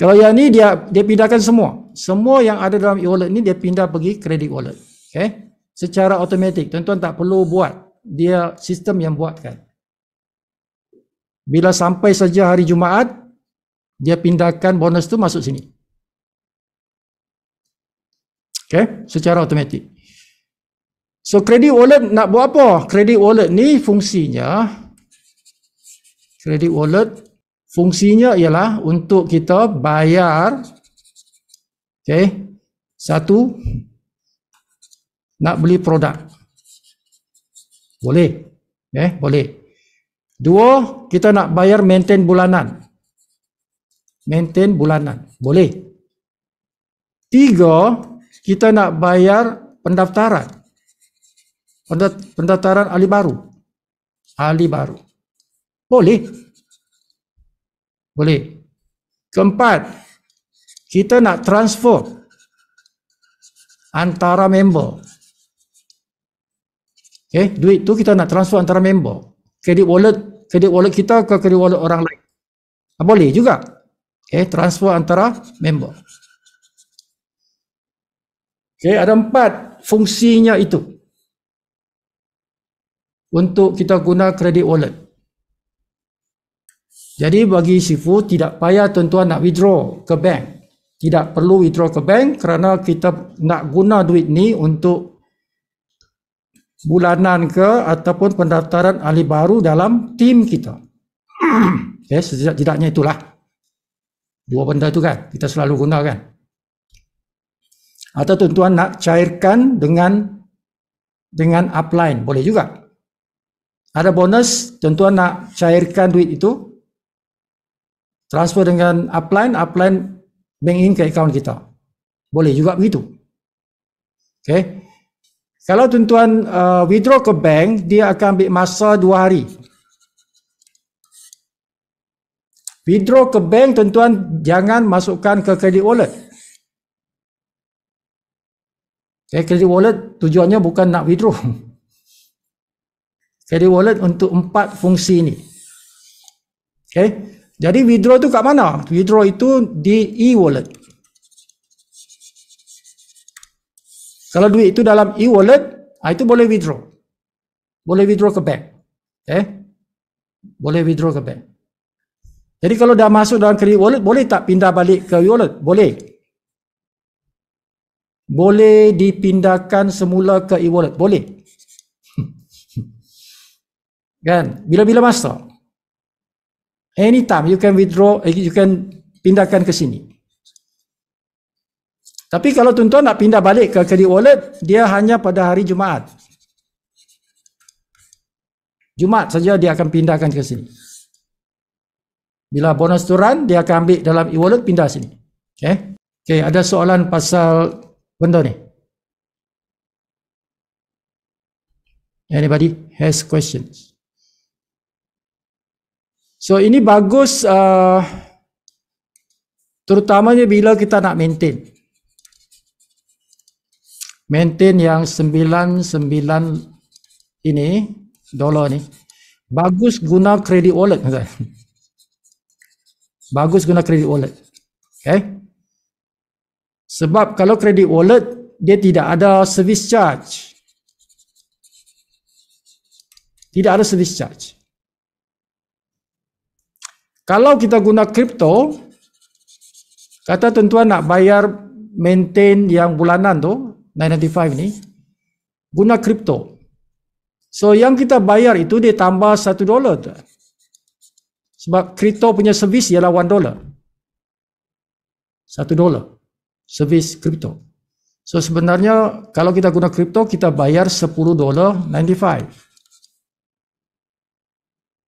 Kalau yang ni dia pindahkan semua. Semua yang ada dalam e-wallet ni dia pindah pergi credit wallet. Okay. Secara automatik, tuan-tuan tak perlu buat. Dia sistem yang buatkan. Bila sampai saja hari Jumaat, dia pindahkan bonus tu masuk sini. Okay, secara automatik. So credit wallet nak buat apa? Credit wallet ni fungsinya ialah untuk kita bayar, okay, satu, nak beli produk. Boleh. Boleh. 2, kita nak bayar maintain bulanan. Boleh. 3, kita nak bayar pendaftaran. Pendaftaran ahli baru. Boleh. 4, kita nak transfer antara member. Okay, duit tu kita nak transfer antara member. Credit wallet kita ke credit wallet orang lain. Boleh juga. Okay, transfer antara member. Okay, ada 4 fungsinya itu. Untuk kita guna credit wallet. Jadi bagi Sifu tidak payah tuan-tuan nak withdraw ke bank. Tidak perlu withdraw ke bank kerana kita nak guna duit ni untuk bulanan ke ataupun pendaftaran ahli baru dalam tim kita. Okay, setidaknya itulah. 2 benda tu kan kita selalu gunakan. Atau tuan-tuan nak cairkan dengan upline, boleh juga. Ada bonus, tuan-tuan nak cairkan duit itu, transfer dengan upline bank in ke akaun kita. Boleh juga begitu. Okay. Kalau tuan-tuan withdraw ke bank, dia akan ambil masa 2 hari. Withdraw ke bank, tuan-tuan jangan masukkan ke credit wallet. Okay, credit wallet tujuannya bukan nak withdraw. Credit wallet untuk 4 fungsi ini. Okay. Jadi withdraw tu kat mana? Withdraw itu di e-wallet. Kalau duit itu dalam e-wallet, itu boleh withdraw. Boleh withdraw ke bank. Boleh withdraw ke bank. Jadi kalau dah masuk dalam credit wallet, boleh tak pindah balik ke e-wallet? Boleh. Boleh dipindahkan semula ke e-wallet? Boleh. Kan? Bila-bila masa. Anytime you can withdraw, you can pindahkan ke sini. Tapi kalau tuan-tuan nak pindah balik ke credit wallet, dia hanya pada hari Jumaat. Jumaat saja dia akan pindahkan ke sini. Bila bonus turun, dia akan ambil dalam e-wallet, pindah sini. Okay, ada soalan pasal benda ni? Anybody has questions? So ini bagus terutamanya bila kita nak maintain yang 99 ini dolar ni. Bagus guna credit wallet. Bagus guna credit wallet. Okay. Sebab kalau credit wallet dia tidak ada service charge. Tidak ada service charge. Kalau kita guna kripto, kata tuan-tuan nak bayar maintain yang bulanan tu 995 ni guna kripto. So yang kita bayar itu dia tambah $1 tu. Sebab kripto punya servis ialah $1. $1 servis kripto. So sebenarnya kalau kita guna kripto kita bayar $10.95.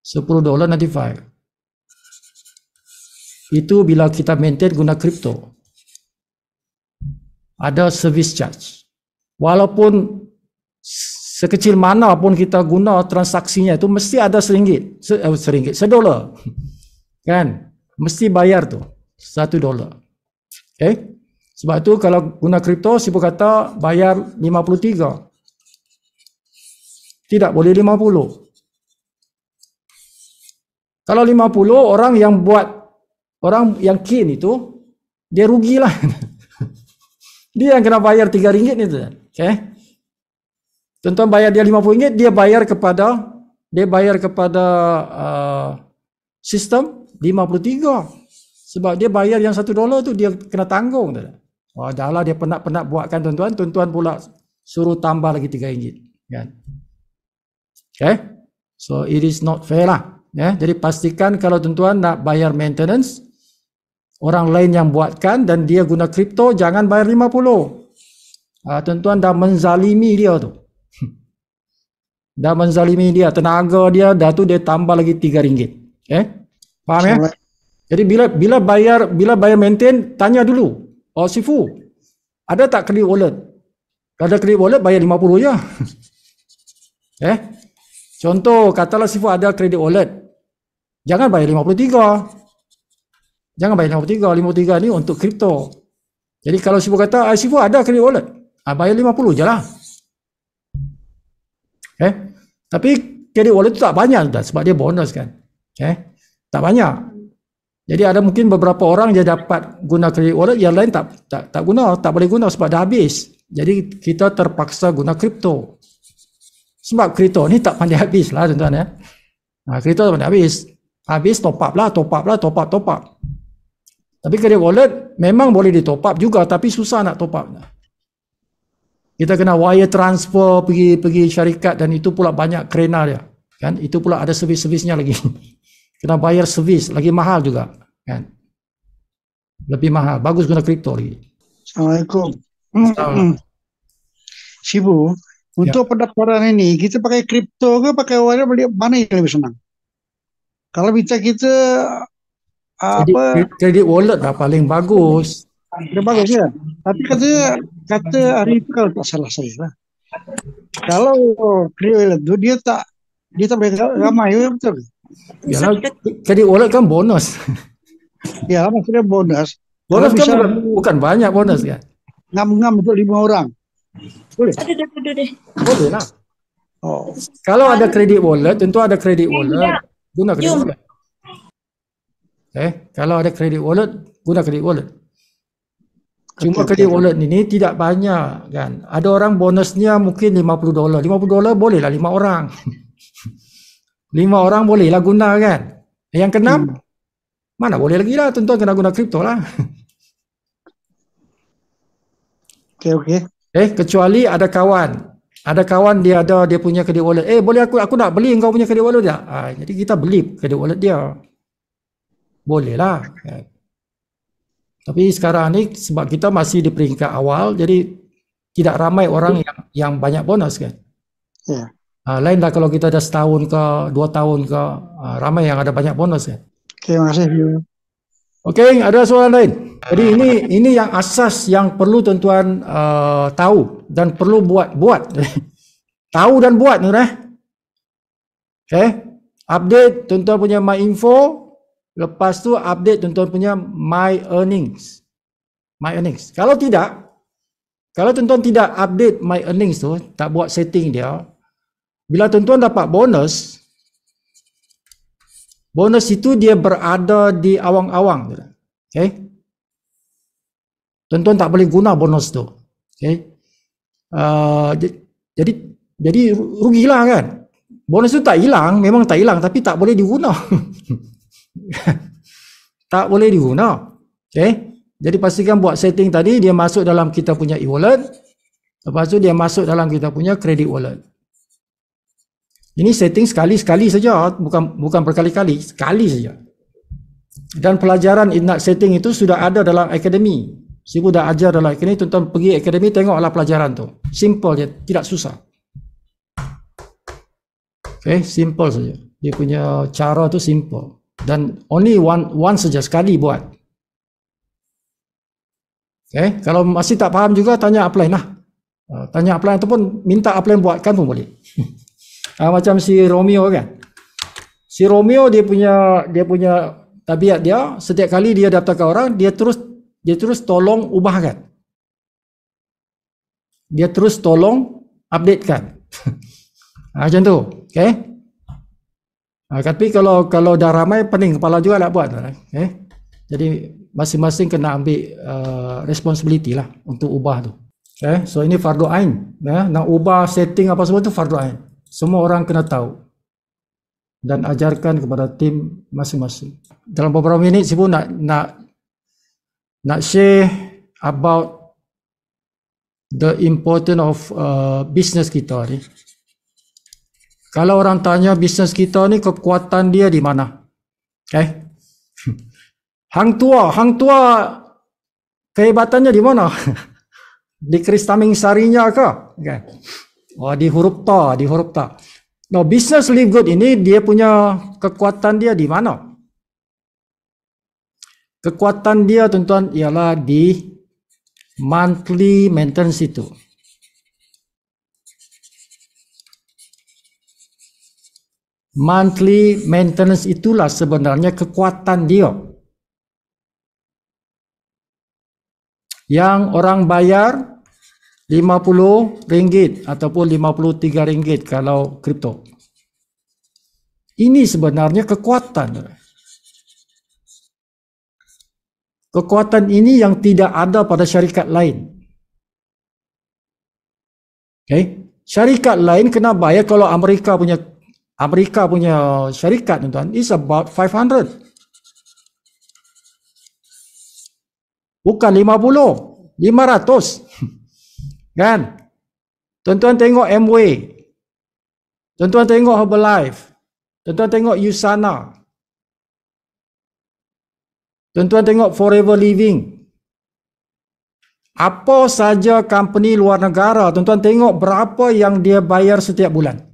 $10.95. Itu bila kita maintain guna kripto. Ada service charge. Walaupun sekecil mana pun kita guna transaksinya itu mesti ada $1. Kan? Mesti bayar tu $1. Okay? Sebab tu kalau guna kripto siapa kata bayar 53. Tidak boleh 50. Kalau 50 orang yang kin itu dia rugilah. Dia yang kena bayar RM3 itu. Okay? Tuan-tuan bayar dia RM50, dia bayar kepada sistem 53. Sebab dia bayar yang $1 tu dia kena tanggung. Oh, dah lah dia penat-penat buatkan tuan-tuan. Tuan-tuan pula suruh tambah lagi RM3. Kan? Okay? So it is not fair lah. Ya, jadi pastikan kalau tuan-tuan nak bayar maintenance, orang lain yang buatkan dan dia guna kripto, jangan bayar 50. Tuan-tuan dah menzalimi dia tu. Dah menzalimi dia, tenaga dia, dah tu dia tambah lagi RM3. Faham ya? Jadi bila bayar maintain, tanya dulu. Oh Sifu, ada tak kredit wallet? Kalau ada kredit wallet, bayar 50 je. Contoh, katalah Sifu ada kredit wallet. Jangan bayar 53. Jangan bayar 53. 53 ni untuk kripto. Jadi kalau Sifu kata, Sifu ada kredit wallet, bayar 50 je lah. Tapi kredit wallet tu tak banyak dah, sebab dia bonus kan. Tak banyak. Jadi ada mungkin beberapa orang dia dapat guna kredit wallet, yang lain tak guna, tak boleh guna sebab dah habis. Jadi kita terpaksa guna kripto. Sebab kripto ni tak pandai habis lah tuan-tuan ya. Kripto tak pandai habis. Habis top up. Tapi kredit wallet memang boleh di top up juga, tapi susah nak top up. Kita kena wire transfer pergi syarikat, dan itu pula banyak kerena dia. Kan? Itu pula ada servis-servisnya lagi. Kena bayar servis, lagi mahal juga. Kan? Lebih mahal. Bagus guna kripto lagi. Assalamualaikum. Sibu, untuk pendaftaran ini, kita pakai kripto ke pakai wire, mana yang lebih senang? Kalau kita kredit wallet dah paling bagus. Dia bagus ya. Tapi kata hari itu kalau tak salah saya lah. Kalau kredit wallet itu dia tak boleh ramai, betul? Yalah, kredit wallet kan bonus. Ya, maksudnya bonus. Bonus kan bukan banyak bonus kan? Ngam-ngam untuk 5 orang. Boleh? Boleh lah. Oh. Kalau ada kredit wallet, tentu ada kredit wallet. Guna kredit wallet. Kalau ada kredit wallet, guna kredit wallet. Cuma kredit wallet ini tidak banyak kan. Ada orang bonusnya mungkin $50. $50 boleh lah 5 orang. 5 orang boleh lah guna kan. Yang keenam, mana boleh lagi lah. Tentu kena guna kripto lah. Okey. Kecuali ada kawan dia ada dia punya kredit wallet. Boleh aku nak beli engkau punya kredit wallet tak? Jadi kita beli kredit wallet dia. Boleh lah. Tapi sekarang ni sebab kita masih di peringkat awal, jadi tidak ramai orang yang banyak bonus kan. Ya. Lain dah kalau kita dah setahun ke 2 tahun ke, ramai yang ada banyak bonus kan. Terima kasih. Okey, ada soalan lain? Jadi ini yang asas yang perlu tuan-tuan tahu dan perlu buat. Tahu dan buat tu update tuan-tuan punya My Info, lepas tu update tuan-tuan punya My Earnings. Kalau tuan-tuan tidak update My Earnings tu, tak buat setting dia, bila tuan-tuan dapat bonus itu dia berada di awang-awang. Tuan-tuan tak boleh guna bonus tu. Jadi rugilah kan. Bonus tu tak hilang, memang tak hilang, tapi tak boleh diguna. Tak boleh diguna. Jadi pastikan buat setting tadi, dia masuk dalam kita punya e-wallet. Lepas tu dia masuk dalam kita punya credit wallet. Ini setting sekali-sekali saja, bukan berkali-kali, sekali saja. Dan pelajaran nak setting itu sudah ada dalam akademi. Sibu dah ajar dalam akademi, tuan-tuan pergi akademi tengoklah pelajaran tu. Simple je, tidak susah. Okay, simple saja. Dia punya cara tu simple. Dan only one saja, sekali buat. Okay, kalau masih tak faham juga tanya upline lah. Tanya upline ataupun minta upline buatkan pun boleh. Macam si Romeo kan. Si Romeo dia punya tabiat dia, setiap kali dia daftarkan orang, dia terus tolong ubahkan. Dia terus tolong updatekan. Macam tu, okey. Tapi kalau dah ramai pening kepala juga nak buat, okey. Jadi masing-masing kena ambil responsibility lah untuk ubah tu. Okay, so ini fardu ain. Nak ubah setting apa semua tu fardu ain. Semua orang kena tahu dan ajarkan kepada tim masing-masing. Dalam beberapa minit Sibu nak share about the importance of business kita ni. Kalau orang tanya bisnes kita ni kekuatan dia di mana? Okay. Hang tua kehebatannya di mana? Di Kristaming Sarinya ke? Okay. Oh, di huruf ta. No, business live good ini dia punya kekuatan dia di mana? Kekuatan dia tuan-tuan ialah di monthly maintenance itu. Monthly maintenance itulah sebenarnya kekuatan dia. Yang orang bayar RM50 ataupun RM53 kalau kripto. Ini sebenarnya kekuatan. Kekuatan ini yang tidak ada pada syarikat lain. Okay? Syarikat lain kena bayar kalau Amerika punya syarikat tuan-tuan is about 500. Bukan 50, 500. Kan? Tuan-tuan tengok Amway. Tuan-tuan tengok Herbalife. Tuan-tuan tengok Usana. Tuan-tuan tengok Forever Living. Apa saja company luar negara, tuan-tuan tengok berapa yang dia bayar setiap bulan.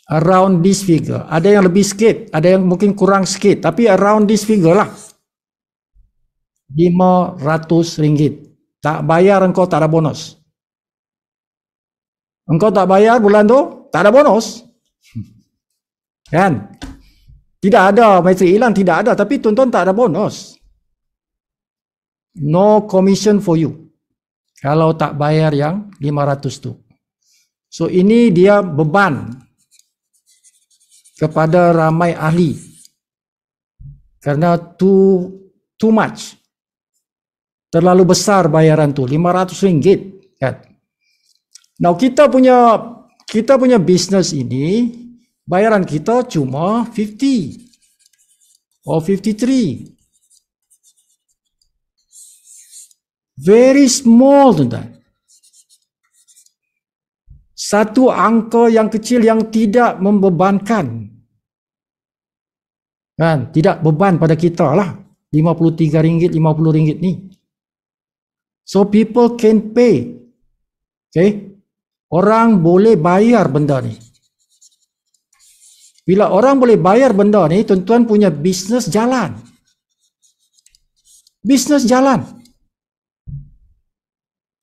Around this figure. Ada yang lebih sikit, ada yang mungkin kurang sikit, tapi around this figure lah. RM500. Tak bayar engkau tak ada bonus. Engkau tak bayar bulan tu, tak ada bonus. Kan? Tidak ada matrik hilang, tidak ada, tapi tuan-tuan tak ada bonus. No commission for you. Kalau tak bayar yang 500 tu. So ini dia beban kepada ramai ahli karena too much, terlalu besar bayaran tu RM500 kan. Now kita punya bisnes ini bayaran kita cuma 50 or 53, very small tuan-tuan. Satu angka yang kecil yang tidak membebankan. Kan? Tidak beban pada kita lah. RM53, RM50 ni. So people can pay. Okay? Orang boleh bayar benda ni. Bila orang boleh bayar benda ni, tuan-tuan punya bisnes jalan. Bisnes jalan.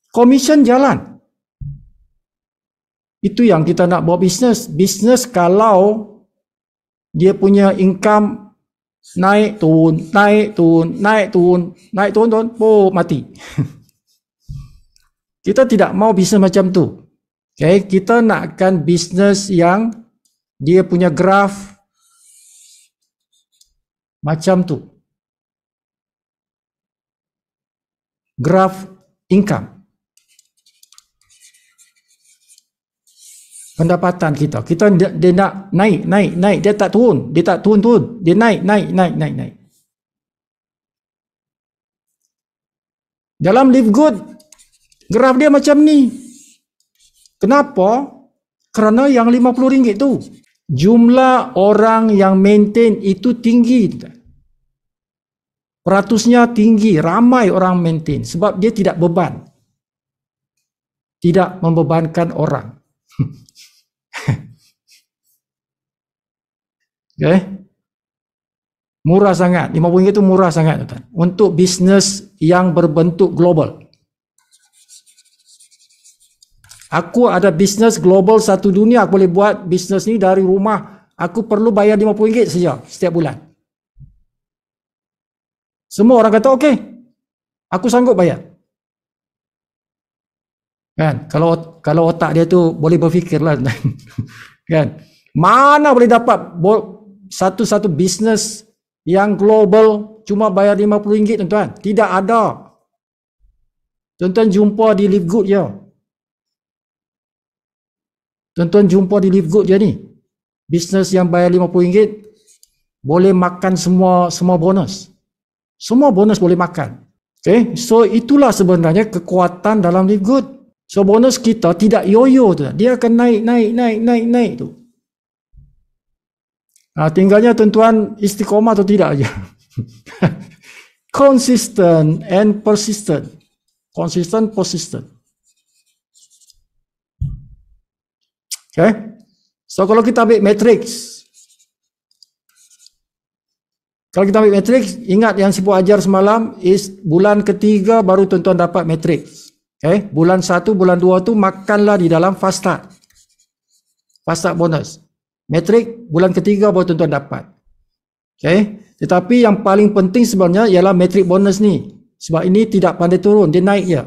Commission jalan. Itu yang kita nak buat bisnes. Bisnes kalau dia punya income naik turun, mati. Kita tidak mau bisnes macam tu. Okay, kita nakkan bisnes yang dia punya graf macam tu. Graf income. Pendapatan kita dia nak naik, dia tak turun, dia naik. Dalam Live Good, graf dia macam ni. Kenapa? Kerana yang RM50 tu, jumlah orang yang maintain itu tinggi. Peratusnya tinggi, ramai orang maintain sebab dia tidak beban. Tidak membebankan orang. Okay. Murah sangat, RM50 itu murah sangat tuan. Untuk bisnes yang berbentuk global. Aku ada bisnes global satu dunia, aku boleh buat bisnes ni dari rumah. Aku perlu bayar RM50 saja setiap bulan. Semua orang kata okey, aku sanggup bayar. Kan? Kalau otak dia tu boleh berfikirlah. Kan? Mana boleh dapat satu bisnes yang global cuma bayar RM50 tuan-tuan? Tidak ada. Tuan-tuan jumpa di Live Good je. Tuan-tuan jumpa di Live Good je ni. Bisnes yang bayar RM50 boleh makan semua bonus. Semua bonus boleh makan. Okay? So itulah sebenarnya kekuatan dalam Live Good. So bonus kita tidak yoyo tu. Dia akan naik tu. Tinggalnya tuan-tuan istiqomah atau tidak aja. Consistent and persistent. Consistent, persistent. Okay? So kalau kita ambil matrix. Kalau kita ambil matrix, ingat yang Sipu ajar semalam is bulan ketiga baru tuan-tuan dapat matrix. Okay? Bulan 1, bulan 2 tu makanlah di dalam fast start. Fast start bonus. Matrix bulan ketiga baru tuan-tuan dapat. Okay? Tetapi yang paling penting sebenarnya ialah matrix bonus ni. Sebab ini tidak pandai turun, dia naik je.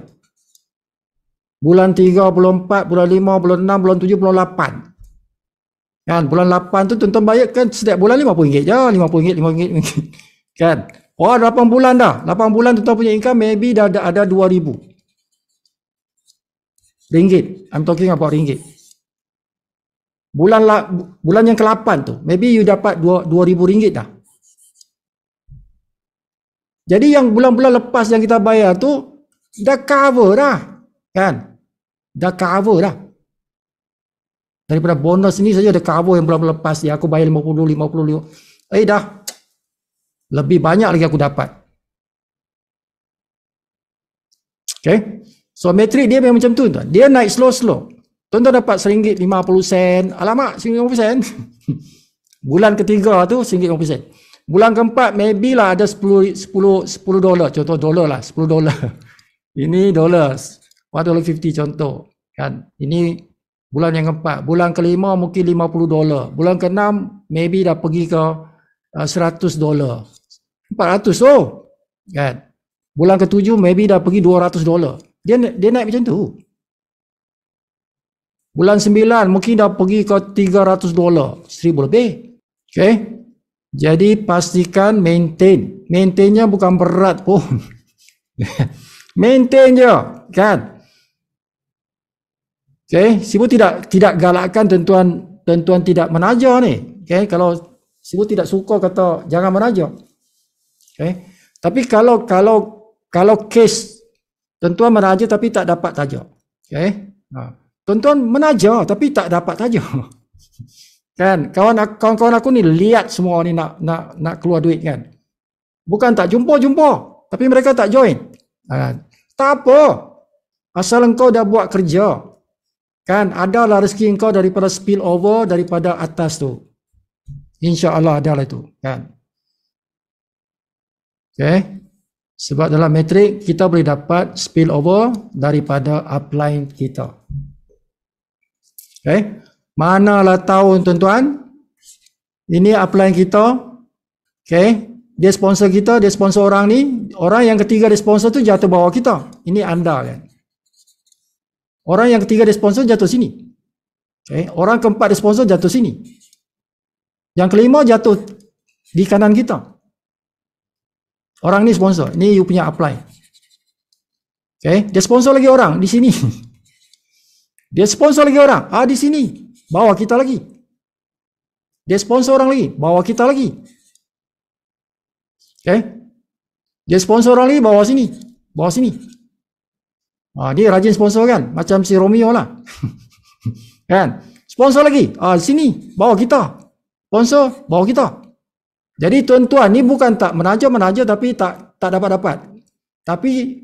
Bulan 3, bulan 4, bulan 5, bulan 6, bulan 7, bulan 8. Kan, bulan 8 tu tuan-tuan bayar kan setiap bulan RM50 je, RM50. Kan? Oh, 8 bulan dah. 8 bulan tuan-tuan punya income maybe dah ada RM2,000. Ringgit. I'm talking about ringgit. Bulan yang ke-8 tu, maybe you dapat RM2,000 dah. Jadi yang bulan-bulan lepas yang kita bayar tu dah cover dah. Kan? Dah cover dah. Daripada bonus ni saja dah cover yang bulan lepas dia aku bayar 50. Dah. Lebih banyak lagi aku dapat. Okay. So matrix dia memang macam tu tuan. Dia naik slow. Tuan-tuan dapat RM1.50. Alamak, RM1.50. Bulan ketiga tu RM1.50. Bulan keempat maybe lah ada $10. Contoh dolar lah, $10. Ini dollars. $1.50 contoh. Kan. Ini bulan yang keempat. Bulan kelima mungkin $50. Bulan keenam maybe dah pergi ke $100. $400 oh. Kan. Bulan ketujuh maybe dah pergi $200. Dia naik macam tu. Bulan 9 mungkin dah pergi ke $300. $1,000 lebih. Okay. Jadi pastikan maintain. Maintainnya bukan berat pun. Maintain je. Kan. Okay, Sipu tidak galakkan tuan-tuan tidak menaja ni. Okay, kalau Sipu tidak suka kata jangan menaja. Okay, tapi kalau case tuan-tuan menaja tapi tak dapat taja. Okay, tuan-tuan menaja tapi tak dapat taja. Kan, kawan-kawan aku ni lihat semua ni nak keluar duit kan. Bukan tak jumpa, tapi mereka tak join. Tak apa, asal engkau dah buat kerja. Kan, adalah rezeki engkau daripada spill over daripada atas tu. InsyaAllah adalah itu. Kan. Okay. Sebab dalam matrik kita boleh dapat spill over daripada upline kita. Okay. Manalah tahu tuan-tuan. Ini upline kita. Okay. Dia sponsor kita, dia sponsor orang ni. Orang yang ketiga dia sponsor tu jatuh bawah kita. Ini anda kan. Orang yang ketiga dia sponsor jatuh sini. Okay. Orang keempat dia sponsor jatuh sini. Yang kelima jatuh di kanan kita. Orang ni sponsor. Ini you punya apply. Okay. Dia sponsor lagi orang di sini. Dia sponsor lagi orang. Di sini. Bawah kita lagi. Dia sponsor orang lagi. Bawah kita lagi. Okay. Dia sponsor orang lagi bawah sini. Bawah sini. Dia rajin sponsor kan, macam si Romeo lah. Kan? Sponsor lagi. Sini, bawa kita. Sponsor, bawa kita. Jadi tuan-tuan ni bukan tak menaja tapi tak dapat-dapat. Tapi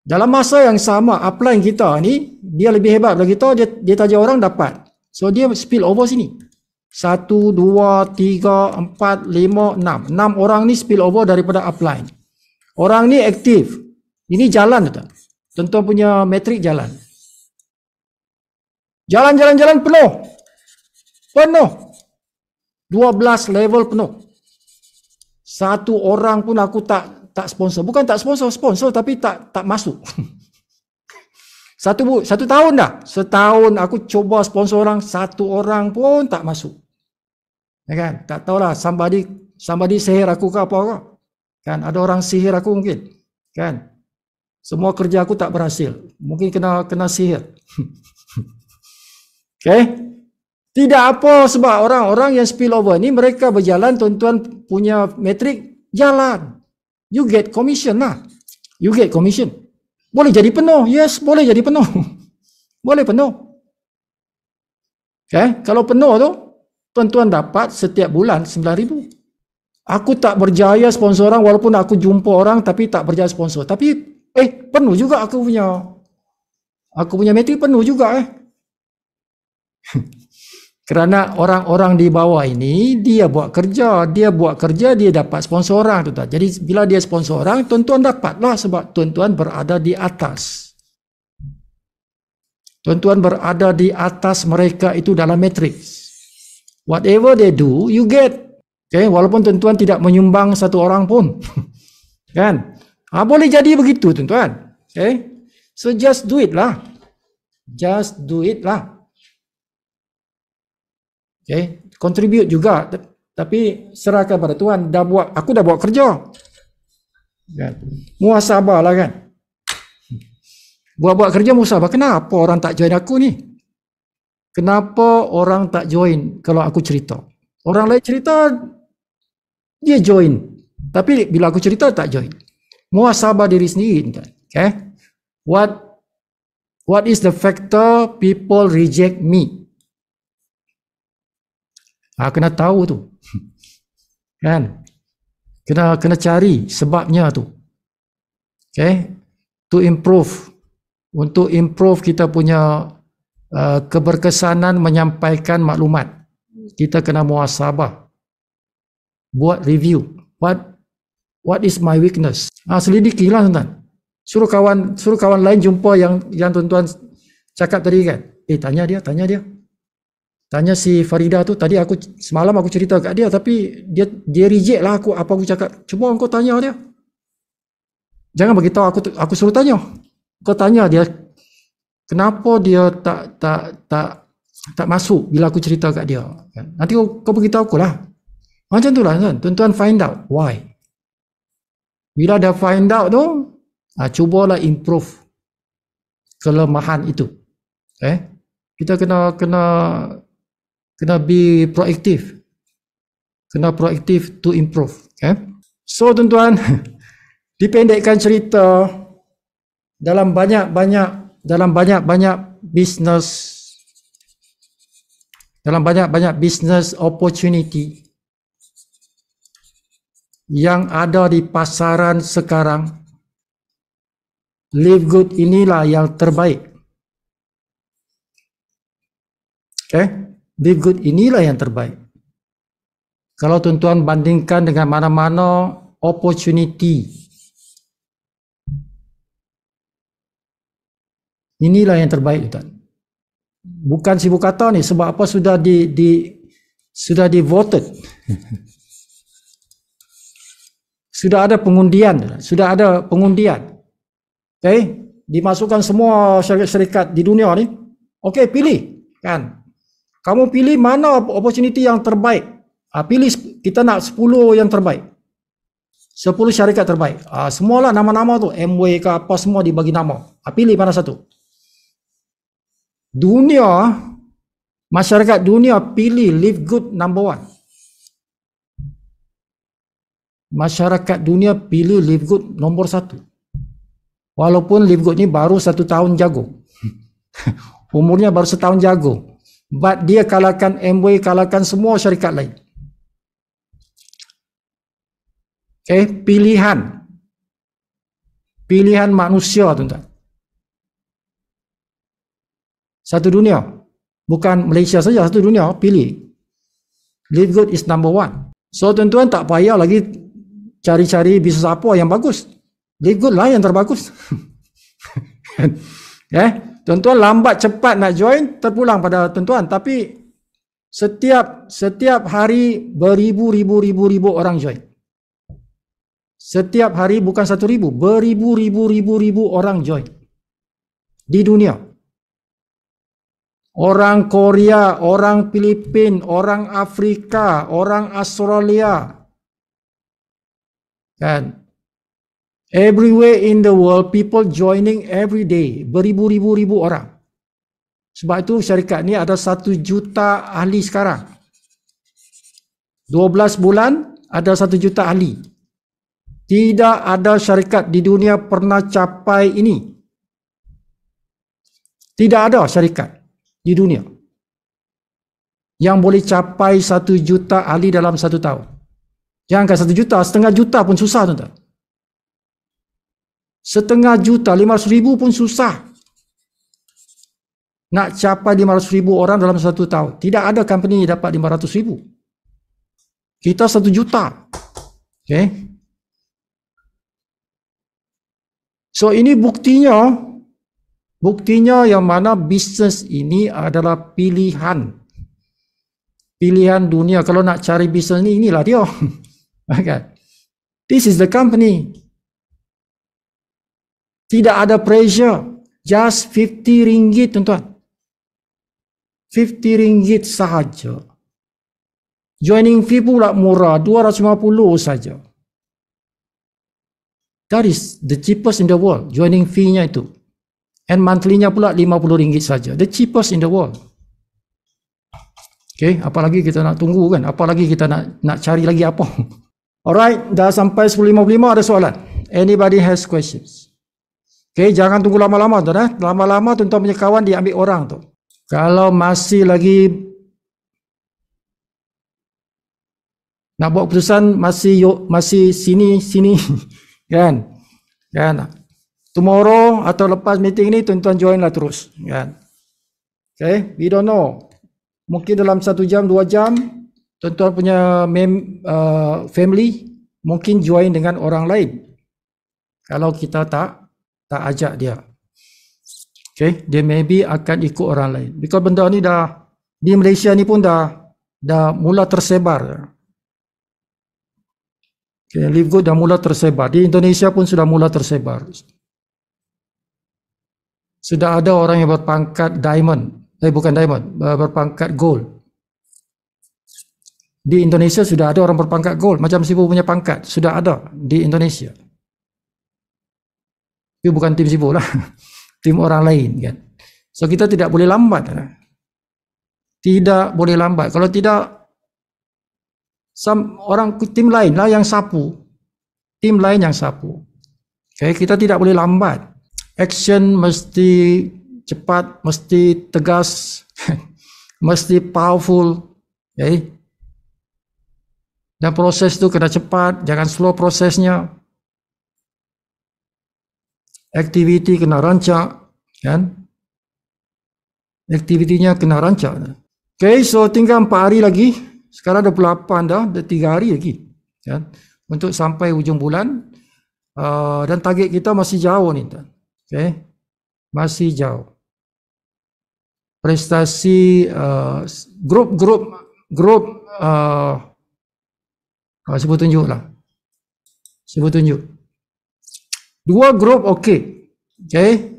dalam masa yang sama, upline kita ni, dia lebih hebat daripada kita, dia taja orang dapat. So dia spill over sini. 1, 2, 3, 4, 5, 6. 6 orang ni spill over daripada upline. Orang ni aktif. Ini jalan tu. Tuan-tuan punya metrik jalan. Jalan penuh. Penuh. 12 level penuh. Satu orang pun aku tak sponsor. Bukan tak sponsor tapi tak masuk. Satu tahun dah. Setahun aku coba sponsor orang, satu orang pun tak masuk. Ya kan? Tak tahulah somebody sihir aku ke apa ke. Kan ada orang sihir aku mungkin. Kan? Semua kerja aku tak berhasil. Mungkin kena sihir. Okay? Tidak apa sebab orang-orang yang spill over ni mereka berjalan, tuan-tuan punya metrik jalan. You get commission lah. You get commission. Boleh jadi penuh. Yes, boleh jadi penuh. Boleh penuh. Okay? Kalau penuh tu, tuan-tuan dapat setiap bulan 9,000. Aku tak berjaya sponsor orang walaupun aku jumpa orang tapi tak berjaya sponsor. Tapi penuh juga aku punya metrik penuh juga Kerana orang-orang di bawah ini dia buat kerja, dia dapat sponsor orang tu. Jadi bila dia sponsor orang, tuan-tuan dapatlah sebab tuan-tuan berada di atas. Tuan-tuan berada di atas mereka itu dalam matrix. Whatever they do, you get. Okay, walaupun tuan-tuan tidak menyumbang satu orang pun. Kan? Boleh jadi begitu tuan-tuan. Okay? So just do it lah. Just do it lah. Okay? Contribute juga. Tapi serahkan pada Tuhan. Aku dah buat kerja. Kan? Muhasabah lah kan. Buat kerja muhasabah. Kenapa orang tak join aku ni? Kenapa orang tak join kalau aku cerita? Orang lain cerita, dia join. Tapi bila aku cerita, tak join. Muhasabah diri sendiri. Okay? What is the factor people reject me? Kena tahu tu. Kan? Kena cari sebabnya tu. Okay? To improve. Untuk improve kita punya keberkesanan menyampaikan maklumat. Kita kena muhasabah. Buat review. What is my weakness? Selidikilah tuan-tuan. Suruh kawan lain jumpa yang tuan-tuan cakap tadi kan. Tanya dia. Tanya si Farida tu, tadi semalam aku cerita kat dia tapi dia reject lah apa aku cakap. Cuba kau tanya dia. Jangan beritahu aku suruh tanya. Kau tanya dia kenapa dia tak masuk bila aku cerita kat dia. Nanti kau beritahu aku lah. Macam tu lah tuan-tuan find out why. Bila dah find out tu, cubalah improve kelemahan itu. Kita kena be proaktif. Kena proaktif to improve. So tuan-tuan, dipendekkan cerita dalam banyak business opportunity yang ada di pasaran sekarang, Live Good inilah yang terbaik. Live Good inilah yang terbaik. Kalau tuan-tuan bandingkan dengan mana-mana opportunity, inilah yang terbaik tuan. Bukan sibuk kata ni, sebab apa sudah di voted. Sudah ada pengundian. Dimasukkan semua syarikat di dunia ni. Pilih kan. Kamu pilih mana opportunity yang terbaik. Pilih, kita nak 10 yang terbaik. 10 syarikat terbaik. Semualah nama-nama tu, MW ke apa semua dibagi nama. Pilih mana satu. Masyarakat dunia pilih Live Good number 1. Masyarakat dunia pilih Live Good nombor 1. Walaupun Live Good ni baru 1 tahun jago. Umurnya baru 1 tahun jago. But dia kalahkan Amway, kalahkan semua syarikat lain. Okay, pilihan manusia, tuan-tuan. Satu dunia. Bukan Malaysia saja, satu dunia. Pilih. Live Good is number 1. So, tuan-tuan tak payah lagi cari-cari bisnes apa yang bagus. Live Good lah yang terbagus. Tuan-tuan lambat cepat nak join, terpulang pada tuan-tuan. Tapi setiap hari beribu-ribu orang join. Setiap hari bukan 1,000, beribu-ribu orang join di dunia. Orang Korea, orang Filipina, orang Afrika, orang Australia, kan? Everywhere in the world, people joining every day, beribu-ribu orang. Sebab itu syarikat ni ada 1 juta ahli sekarang. 12 bulan ada 1 juta ahli. Tidak ada syarikat di dunia pernah capai ini. Tidak ada syarikat di dunia yang boleh capai 1 juta ahli dalam 1 tahun. Jangankan 1 juta, setengah juta pun susah, tuan-tuan. Setengah juta, 500,000 pun susah. Nak capai 500,000 orang dalam 1 tahun. Tidak ada company yang dapat 500,000. Kita 1 juta. Okay. So ini buktinya yang mana bisnes ini adalah pilihan dunia. Kalau nak cari bisnes ni, inilah dia. Okay. This is the company. Tidak ada pressure. Just 50 ringgit, tuan-tuan. 50 ringgit sahaja. Joining fee pula murah, 250 saja. That is the cheapest in the world. Joining fee-nya itu. And monthly-nya pula 50 ringgit saja. The cheapest in the world. Okay, apalagi kita nak tunggu kan? Apalagi kita nak cari lagi apa? Alright, dah sampai 10.55, ada soalan? Anybody has questions? Okay, jangan tunggu lama-lama, tuan. Lama-lama tuan-tuan punya kawan diambil orang tu. Kalau masih lagi nak buat keputusan, masih sini kan? Tomorrow atau lepas meeting ni tuan-tuan join lah terus, kan? Okay, we don't know. Mungkin dalam 1 jam, 2 jam tuan-tuan punya family mungkin join dengan orang lain. Kalau kita tak ajak dia. Okay, dia maybe akan ikut orang lain. Because benda ni dah di Malaysia ni pun dah mula tersebar. Okay, Live Good dah mula tersebar. Di Indonesia pun sudah mula tersebar. Sudah ada orang yang berpangkat diamond. Bukan diamond, berpangkat gold. Di Indonesia sudah ada orang berpangkat gold. Macam Sibu punya pangkat. Sudah ada di Indonesia. Itu bukan tim Sibu lah. Tim orang lain, kan. So kita tidak boleh lambat. Tidak boleh lambat. Kalau tidak, tim lain lah yang sapu. Tim lain yang sapu. Okay, kita tidak boleh lambat. Action mesti cepat, mesti tegas, mesti powerful. Okay. Dan proses itu kena cepat, jangan slow prosesnya. Aktiviti kena rancak, kan? Aktivitinya kena rancak. Okay, so tinggal 4 hari lagi. Sekarang 28 dah, 3 hari lagi, kan? Untuk sampai hujung bulan. Dan target kita masih jauh ni, okay? Masih jauh. Prestasi grup Sibu tunjuk lah. Sibu tunjuk. 2 grup okey. Okay.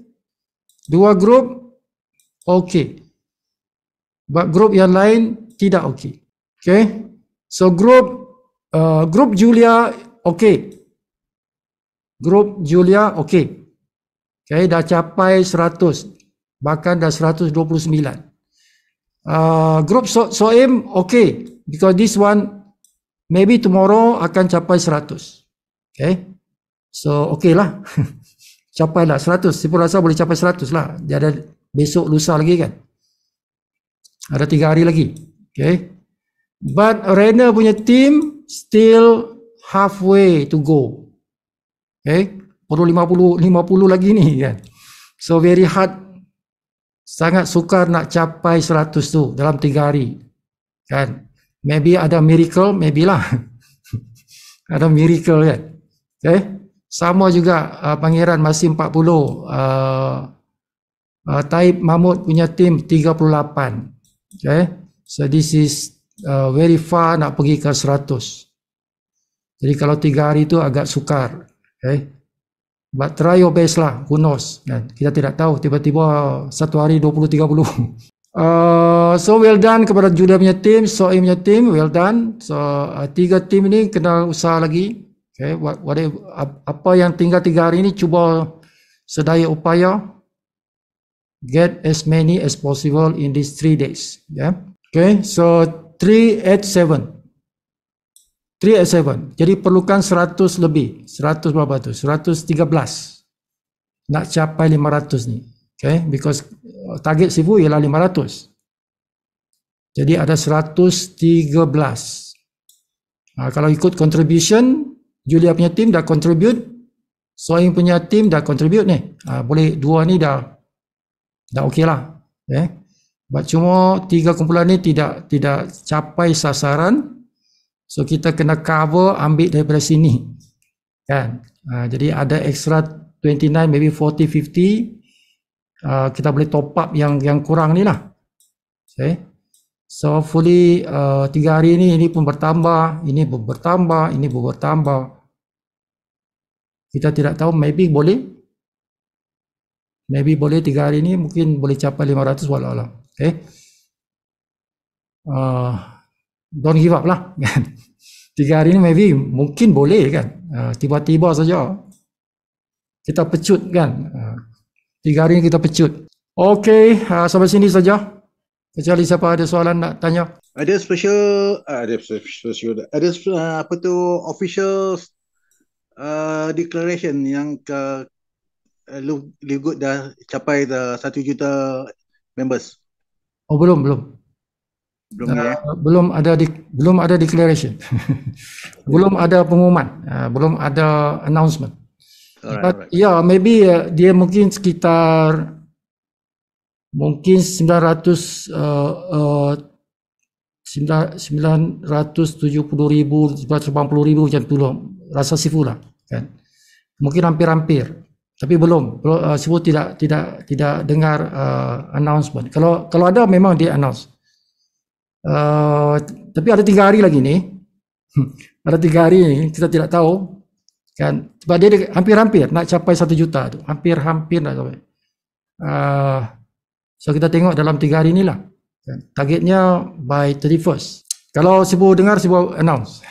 2 grup okey. Grup yang lain tidak okey. Okay. So grup Julia okey. Grup Julia okey. Okay, dah capai 100. Bahkan dah 129. Grup Soim okey. Because this one maybe tomorrow akan capai 100. Okay. So okey lah. capailah 100. Sipu rasa boleh capai 100 lah. Dia ada besok lusa lagi kan. Ada 3 hari lagi. Okay. But Rainer punya team still halfway to go. Okay. Perlu 50 lagi ni kan. So very hard. Sangat sukar nak capai 100 tu dalam 3 hari. Kan. Maybe ada miracle, maybe lah. Ada miracle kan. Okay. Sama juga Pangeran masih 40. Taib Mahmud punya tim 38. Okay. So this is very far nak pergi ke 100. Jadi kalau 3 hari tu agak sukar. Okay. But try your best lah. Who knows. Kan. Kita tidak tahu. Tiba-tiba 1 hari 20-30. So well done kepada Judah punya tim, Soim punya tim, well done. So 3 tim ni kena usaha lagi. Okay, apa yang tinggal 3 hari ni cuba sedaya upaya get as many as possible in these 3 days. Yeah. Okay, so 387. 387. Jadi perlukan 100 lebih. 100 berapa tu? 113. Nak capai 500 ni. Okay, because target Sifu ialah 500. Jadi ada 113. Kalau ikut contribution, Julia punya tim dah contribute, Soing punya tim dah contribute ni. Boleh 2 ni dah okey lah. Okay. But cuma 3 kumpulan ni tidak capai sasaran. So kita kena cover, ambil daripada sini. Kan? Jadi ada extra 29, maybe 40, 50. Kita boleh top up yang kurang ni lah. Okay. So hopefully 3 hari ini pun bertambah, ini pun bertambah, ini pun bertambah. Kita tidak tahu, maybe boleh 3 hari ini mungkin boleh capai 500 walau alam. Okay. Don't give up lah. 3 hari ini maybe mungkin boleh kan. Tiba-tiba saja kita pecut kan. 3 hari ini kita pecut. Okay, sampai sini saja. Kecuali siapa ada soalan nak tanya. Ada apa tu official declaration yang Live Good dah capai 1 juta members? Oh belum. Belum ada declaration. Belum ada pengumuman, belum ada announcement. But yeah, maybe dia mungkin sekitar 970,000, 980,000 macam tu lah. Rasa Sifu lah kan. Mungkin hampir-hampir. Tapi belum Sifu tidak dengar announcement. Kalau ada memang dia announce. Tapi ada 3 hari lagi ni. Ada 3 hari ni kita tidak tahu kan. Sebab dia hampir-hampir nak capai 1 juta tu. Hampir-hampir nak capai. So kita tengok dalam 3 hari inilah. Targetnya by 31st. Kalau Sifu dengar, Sifu announce.